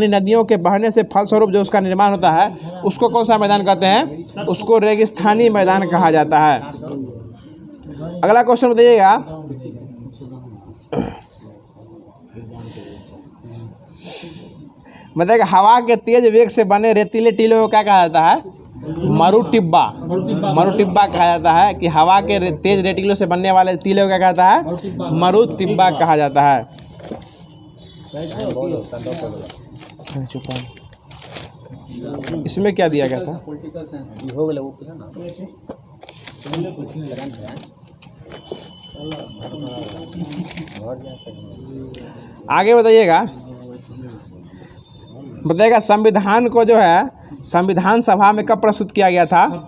नदियों के बहने से फलस्वरूप जो उसका निर्माण होता है उसको कौन सा मैदान कहते हैं? उसको रेगिस्तानी मैदान कहा जाता है। अगला क्वेश्चन बताइएगा, हवा के तेज वेग से बने रेतीले टीलों को क्या कहा जाता है? मरुटिब्बा। मरुटिब्बा कहा जाता है कि हवा के तेज रेतीलों से बनने वाले टीलों को क्या कहता है? मरुटिब्बा कहा जाता है। इसमें क्या दिया गया था? आगे बताइएगा, संविधान को जो है संविधान सभा में कब प्रस्तुत किया गया था?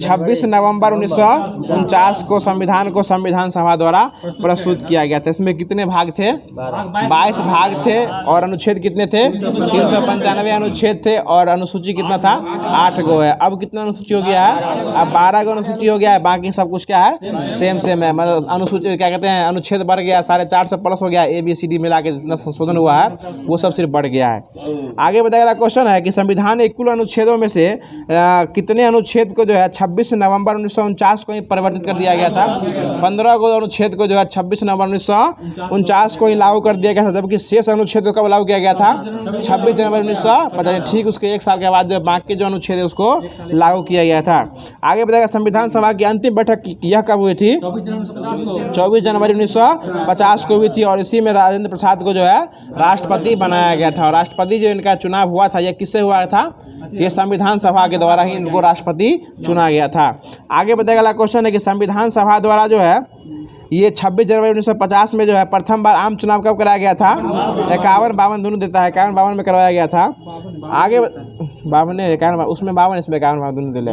26 नवंबर 1949 को संविधान सभा द्वारा प्रस्तुत किया गया था। इसमें कितने भाग थे? 22 भाग थे। और अनुच्छेद कितने थे? 395 अनुच्छेद थे। और अनुसूची कितना था? 8 गो है। अब कितना अनुसूची हो गया है? अब 12 गो अनुसूची हो गया है। बाकी सब कुछ क्या है? सेम है। मतलब अनुसूची क्या कहते हैं, अनुच्छेद बढ़ गया, 450 प्लस हो गया। ABCD मिला के जितना संशोधन हुआ है वो सब सिर्फ बढ़ गया है। आगे बताया क्वेश्चन है कि संविधान के कुल अनुच्छेदों में से कितने अनुच्छेद को जो है 26 नवंबर 1949 को ही परिवर्तित कर दिया गया था? 15 को अनुच्छेद को जो है 26 नवंबर 1949 को ही लागू कर दिया गया था, जबकि शेष अनुच्छेद को कब लागू किया गया था? 26 जनवरी 1950। ठीक उसके 1 साल के बाद जो बाकी जो अनुच्छेद है उसको लागू किया गया था। आगे बताएगा, संविधान सभा की अंतिम बैठक यह कब हुई थी? 24 जनवरी 1950 को हुई थी। और इसी में राजेंद्र प्रसाद को जो है राष्ट्रपति बनाया गया था। और राष्ट्रपति जो इनका चुनाव हुआ था, यह किससे हुआ था? ये संविधान सभा के द्वारा ही इनको राष्ट्रपति चुना गया था। आगे बताया गया क्वेश्चन है कि संविधान सभा द्वारा जो है ये 26 जनवरी 1950 में जो है प्रथम बार आम चुनाव कब कराया गया था? 51-52 दोनों देता है, 51-52 में करवाया गया था। आगे 52 उसमें 52 इसमें 51-52 दोनों दिले।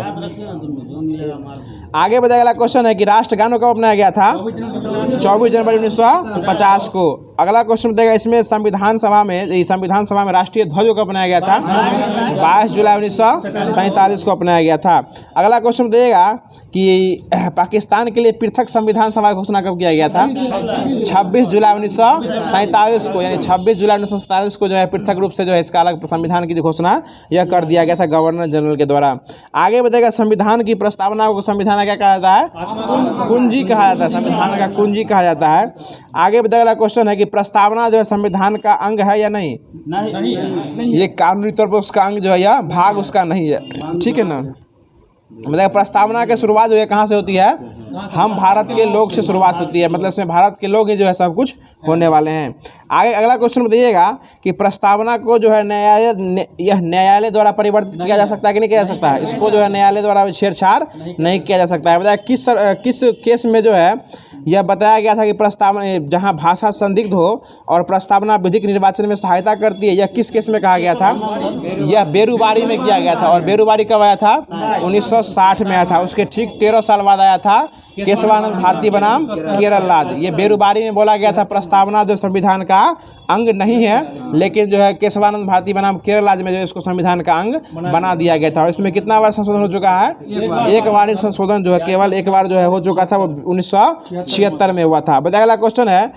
आगे बताया गया क्वेश्चन है कि राष्ट्रगान कब अपनाया गया था? 24 जनवरी 1950 को। अगला क्वेश्चन बताएगा, इसमें संविधान सभा में राष्ट्रीय ध्वज को अपनाया गया था? 22 जुलाई 1947 को अपनाया गया था। अगला क्वेश्चन बताइएगा कि पाकिस्तान के लिए पृथक संविधान सभा घोषणा कब किया गया था? 26 जुलाई 1947 को, यानी 26 जुलाई 1947 को जो है पृथक रूप से जो है इसका अलग संविधान की जो घोषणा यह कर दिया गया था गवर्नर जनरल के द्वारा। आगे बताएगा, संविधान की प्रस्तावना को संविधान क्या कहा जाता है? कुंजी कहा जाता है। संविधान का कुंजी कहा जाता है। आगे बताएगा क्वेश्चन है कि प्रस्तावना जो है संविधान का अंग है या नहीं? नहीं। ये कानूनी तौर पर उसका अंग जो है या भाग उसका नहीं है, ठीक है ना। मतलब प्रस्तावना की शुरुआत जो है कहाँ से होती है? हम भारत के लोग से शुरुआत होती है, मतलब इसमें भारत के लोग ही जो है सब कुछ होने वाले हैं। आगे अगला क्वेश्चन बताइएगा कि प्रस्तावना को जो है न्यायालय द्वारा परिवर्तित किया जा सकता है कि नहीं किया जा सकता है? इसको जो है न्यायालय द्वारा छेड़छाड़ नहीं किया जा सकता है। बताया किस केस में जो है यह बताया गया था कि प्रस्तावना जहां भाषा संदिग्ध हो और प्रस्तावना विधिक निर्वाचन में सहायता करती है, यह किस केस में कहा गया था? यह बेरुबारी में किया गया था। और बेरुबारी कब आया था? 1960 में आया था। उसके ठीक 13 साल बाद आया था केशवानंद भारती बनाम केरल राज्य। ये बेरुबारी में बोला गया था प्रस्तावना जो संविधान का अंग नहीं है, लेकिन जो है केशवानंद भारती बनाम केरल राज्य में जो इसको संविधान का अंग बना दिया गया था। और इसमें कितना बार संशोधन हो चुका है? एक बार संशोधन जो है केवल एक बार जो है हो चुका था, वो 1976 में हुआ था। बताया अगला क्वेश्चन है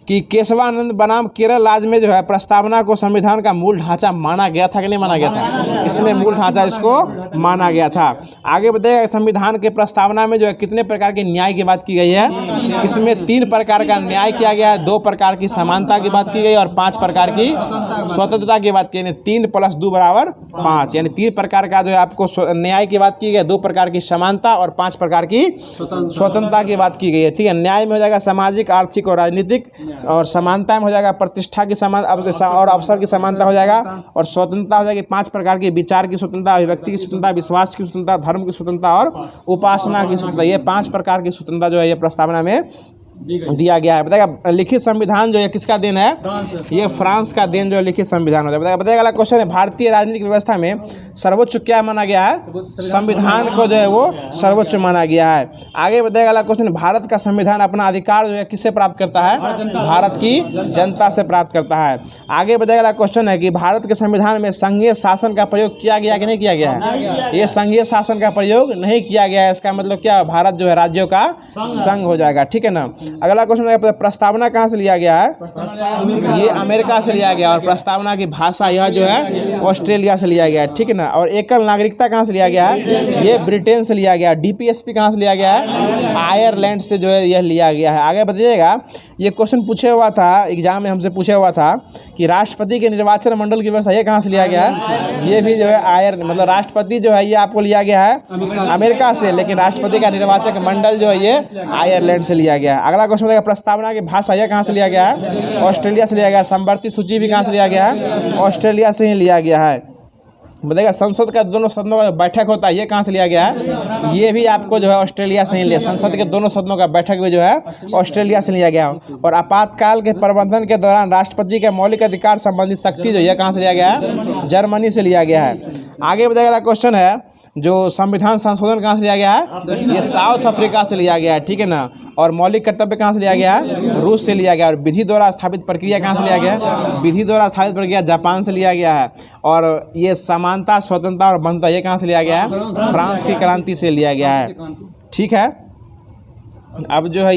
कि केशवानंद बनाम केरल राज्य में जो है प्रस्तावना को संविधान का मूल ढांचा माना गया था कि नहीं माना गया था? इसमें मूल ढांचा इसको माना गया था। आगे बताइए संविधान के प्रस्तावना में जो है कितने प्रकार के न्याय की बात की गई है? इसमें 3 प्रकार का न्याय किया गया है, 2 प्रकार की समानता की बात की गई और 5 प्रकार की स्वतंत्रता की बात की गई। 3 + 2 = 5, यानी 3 प्रकार का जो है आपको न्याय की बात की गई, 2 प्रकार की समानता और 5 प्रकार की स्वतंत्रता की बात की गई है। ठीक है, न्याय में हो जाएगा सामाजिक, आर्थिक और राजनीतिक, और समानता में हो जाएगा प्रतिष्ठा की समान और अवसर की समानता हो जाएगा, और स्वतंत्रता हो जाएगी 5 प्रकार की: विचार की स्वतंत्रता, अभिव्यक्ति की स्वतंत्रता, विश्वास की स्वतंत्रता, धर्म की स्वतंत्रता और उपासना की स्वतंत्रता। ये 5 प्रकार की स्वतंत्रता जो है ये प्रस्तावना में दिया गया है। बताएगा लिखित संविधान जो है किसका देन है? ये फ्रांस का देन जो है लिखित संविधान होता है। बताएगा अगला क्वेश्चन है भारतीय राजनीतिक व्यवस्था में सर्वोच्च क्या माना गया है? संविधान को जो है वो सर्वोच्च माना गया है। आगे बताएगा अगला क्वेश्चन, भारत का संविधान अपना अधिकार जो है किससे प्राप्त करता है? भारत की जनता से प्राप्त करता है। आगे बताएगा अगला क्वेश्चन है कि भारत के संविधान में संघीय शासन का प्रयोग किया गया कि नहीं किया गया है? ये संघीय शासन का प्रयोग नहीं किया गया है। इसका मतलब क्या? भारत जो है राज्यों का संघ हो जाएगा। ठीक है ना। अगला क्वेश्चन, प्रस्तावना कहाँ से लिया गया है? ये अमेरिका से लिया गया, और प्रस्तावना की भाषा यह जो है ऑस्ट्रेलिया से लिया गया है। ठीक है ना। और एकल नागरिकता कहाँ से लिया गया है? ये ब्रिटेन से लिया गया है। डीपीएसपी कहाँ से लिया गया है? आयरलैंड से जो है यह लिया गया है। आगे बताइएगा, ये क्वेश्चन पूछे हुआ था एग्जाम में, हमसे पूछे हुआ था कि राष्ट्रपति के निर्वाचन मंडल की व्यवस्था ये कहाँ से लिया गया है? ये भी जो है मतलब राष्ट्रपति जो है ये आपको लिया गया है अमेरिका से, लेकिन राष्ट्रपति का निर्वाचक मंडल जो है ये आयरलैंड से लिया गया है। अगला क्वेश्चन बताइएगा, प्रस्तावना की भाषा यह कहाँ से लिया गया है? ऑस्ट्रेलिया से लिया गया है। समवर्ती सूची भी कहाँ से लिया गया है? ऑस्ट्रेलिया से ही लिया गया है। बताइएगा संसद का दोनों सदनों का बैठक होता है, ये कहाँ से लिया गया है? ये भी आपको जो है ऑस्ट्रेलिया से ही लिया। संसद के दोनों सदनों का बैठक भी जो है ऑस्ट्रेलिया से लिया गया। और आपातकाल के प्रबंधन के दौरान राष्ट्रपति के मौलिक अधिकार संबंधी शक्ति जो है कहाँ से लिया गया है? जर्मनी से लिया गया है। आगे बताइएगा क्वेश्चन है, जो संविधान संशोधन कहाँ से लिया गया है? ये साउथ अफ्रीका से लिया गया है। ठीक है ना। और मौलिक कर्तव्य कहाँ से लिया गया है? रूस से लिया गया। और विधि द्वारा स्थापित प्रक्रिया कहाँ से लिया गया है? विधि द्वारा स्थापित प्रक्रिया जापान से लिया गया है। और ये समानता, स्वतंत्रता और बंधुता ये कहाँ से लिया गया है? फ्रांस की क्रांति से लिया गया है। ठीक है। अब जो है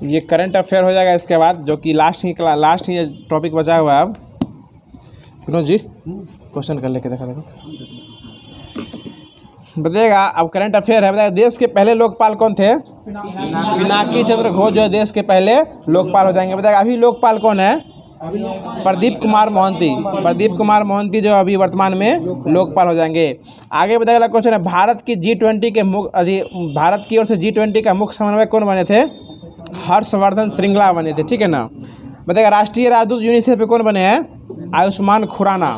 ये करंट अफेयर हो जाएगा इसके बाद, जो कि लास्ट ही टॉपिक बचा हुआ है। अब विनोद जी क्वेश्चन कर लेके देखो। बताइएगा, अब करंट अफेयर है। बताइए देश के पहले लोकपाल कौन थे? पिनाकी चंद्र घोष जो है देश के पहले लोकपाल हो जाएंगे। बताइएगा अभी लोकपाल कौन है? प्रदीप कुमार मोहंती। प्रदीप कुमार मोहंती जो अभी वर्तमान में लोकपाल हो जाएंगे। आगे बताइएगा क्वेश्चन है, भारत की ओर से G20 का मुख्य समन्वयक कौन बने थे? हर्षवर्धन श्रृंगला बने थे। ठीक है ना। बताइएगा राष्ट्रीय राजदूत यूनिसेफ पे कौन बने हैं? आयुष्मान खुराना।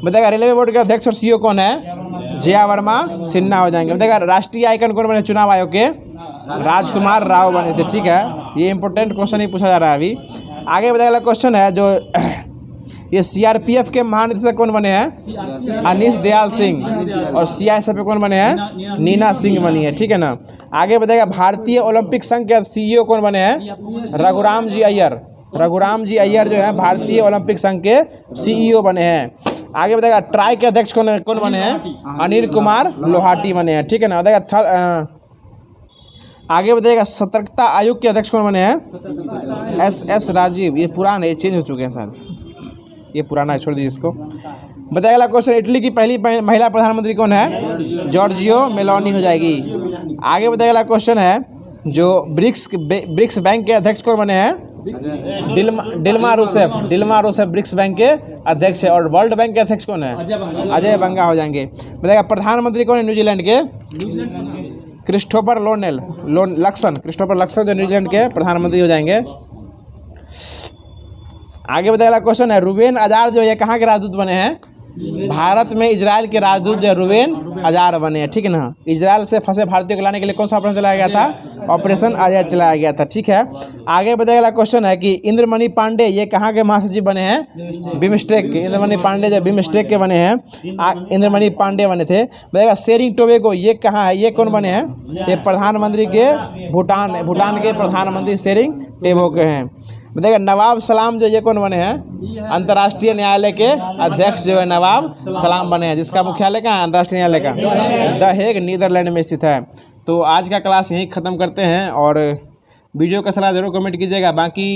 बताइएगा रेलवे बोर्ड के अध्यक्ष और सीईओ कौन है? जया वर्मा सिन्हा हो जाएंगे। बताइएगा राष्ट्रीय आइकन कौन बने चुनाव आयोग के? राजकुमार राव बने थे। ठीक है, ये इंपॉर्टेंट क्वेश्चन ही पूछा जा रहा है अभी। आगे बताइएगा क्वेश्चन है, जो ये सीआरपीएफ के महानिदेशक कौन बने हैं? अनीश दयाल सिंह। और सीआईएसएफ पे कौन बने हैं? नीना सिंह बनी है। ठीक है ना। आगे बताइएगा भारतीय ओलंपिक संघ के सीईओ कौन बने हैं? रघुराम जी अय्यर। रघुराम जी अय्यर जो है भारतीय ओलंपिक संघ के सीईओ बने हैं। आगे बताइएगा ट्राई के अध्यक्ष कौन बने हैं? अनिल कुमार लोहाटी बने हैं। ठीक है ना। बताइएगा आगे बताइएगा सतर्कता आयोग के अध्यक्ष कौन बने हैं? एस राजीव। ये पुराना है, ये चेंज हो चुके हैं शायद, ये पुराना है, छोड़ दीजिए इसको। बताइएगा क्वेश्चन, इटली की पहली महिला प्रधानमंत्री कौन है? जॉर्जियो मेलोनी हो जाएगी। आगे बताइएगा क्वेश्चन है, जो ब्रिक्स बैंक के अध्यक्ष कौन बने हैं? डिल्मा रूसेफ ब्रिक्स बैंक के अध्यक्ष है। और वर्ल्ड बैंक के अध्यक्ष कौन है? अजय बंगा हो जाएंगे। बताइएगा प्रधानमंत्री कौन है न्यूजीलैंड के? क्रिस्टोफर क्रिस्टोफर लक्सन जो न्यूजीलैंड के प्रधानमंत्री हो जाएंगे। आगे बताइएगा क्वेश्चन है, रूबेन अजार जो है कहाँ के राजदूत बने हैं? भारत में इजराइल के राजदूत जो रूबेन अजार बने हैं, ठीक है ना। इजराइल से फंसे भारतीयों को लाने के लिए कौन सा ऑपरेशन चलाया गया था? ऑपरेशन अजय चलाया गया था, ठीक है। आगे बताइएगा क्वेश्चन है कि इंद्रमणि पांडे ये कहाँ के महासचिव बने हैं? बिमस्टेक के। इंद्रमणि पांडे जो बिमस्टेक के बने हैं, इंद्रमणि पांडे बने थे। बताइएगा शेरिंग टोबैगो ये कहाँ है? ये कौन बने हैं? ये प्रधानमंत्री के भूटान के प्रधानमंत्री शेरिंग टोबैगो के हैं। बताइएगा नवाब सलाम जो ये कौन बने हैं? अंतर्राष्ट्रीय न्यायालय के अध्यक्ष जो है नवाब सलाम बने हैं, जिसका मुख्यालय कहाँ है? अंतर्राष्ट्रीय न्यायालय का द हेग नीदरलैंड में स्थित है। तो आज का क्लास यहीं ख़त्म करते हैं और वीडियो का सलाह ज़रूर कमेंट कीजिएगा। बाकी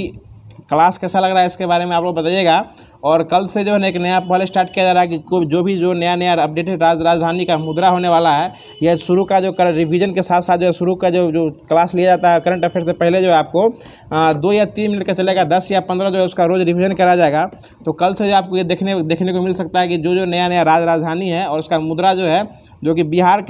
क्लास कैसा लग रहा है इसके बारे में आप लोग बताइएगा। और कल से जो है एक नया पहले स्टार्ट किया जा रहा है कि जो नया अपडेटेड राजधानी का मुद्रा होने वाला है, यह शुरू का जो रिवीजन के साथ साथ जो शुरू का जो क्लास लिया जाता है करंट अफेयर से पहले, जो है आपको 2 या 3 मिनट का चलेगा, 10 या 15 जो है उसका रोज़ रिवीजन करा जाएगा। तो कल से जो आपको ये देखने को मिल सकता है कि जो नया राजधानी है और उसका मुद्रा जो है, जो कि बिहार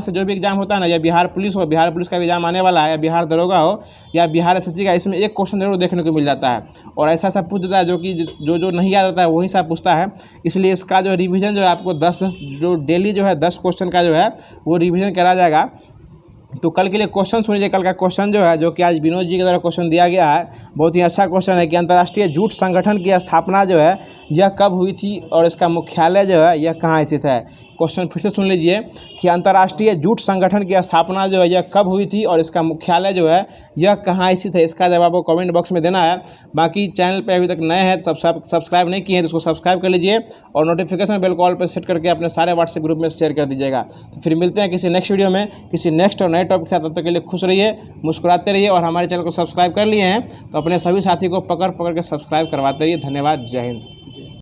से जो भी एग्जाम होता है ना, या बिहार पुलिस हो, बिहार पुलिस का भी एग्जाम आने वाला है, या बिहार दरोगा हो, या बिहार SSC का, इसमें एक क्वेश्चन जरूर देखने को मिल जाता है। और ऐसा पूछ देता है जो कि जो नहीं याद रहता है वही सा पूछता है। इसलिए इसका जो रिवीजन जो है आपको 10 जो डेली जो है 10 क्वेश्चन का जो है वो रिवीजन करा जाएगा। तो कल के लिए क्वेश्चन सुनिए। कल का क्वेश्चन जो है, जो कि आज विनोद जी के द्वारा क्वेश्चन दिया गया है, बहुत ही अच्छा क्वेश्चन है कि अंतर्राष्ट्रीय जूट संगठन की स्थापना जो है यह कब हुई थी और इसका मुख्यालय जो है यह कहाँ स्थित है। क्वेश्चन फिर से सुन लीजिए कि अंतर्राष्ट्रीय जूट संगठन की स्थापना जो है यह कब हुई थी और इसका मुख्यालय जो है यह कहाँ स्थित है। इसका जवाब आपको कमेंट बॉक्स में देना है। बाकी चैनल पे अभी तक नए हैं, सब्सक्राइब नहीं किए हैं तो उसको सब्सक्राइब कर लीजिए और नोटिफिकेशन बेल कॉल पर सेट करके अपने सारे व्हाट्सएप ग्रुप में शेयर कर दीजिएगा। तो फिर मिलते हैं किसी नेक्स्ट वीडियो में किसी नेक्स्ट और नए टॉपिक के साथ। तब तक के लिए खुश रहिए, मुस्कुराते रहिए और हमारे चैनल को सब्सक्राइब कर लिए हैं तो अपने सभी साथी को पकड़ के सब्सक्राइब करवाते रहिए। धन्यवाद। जय हिंद।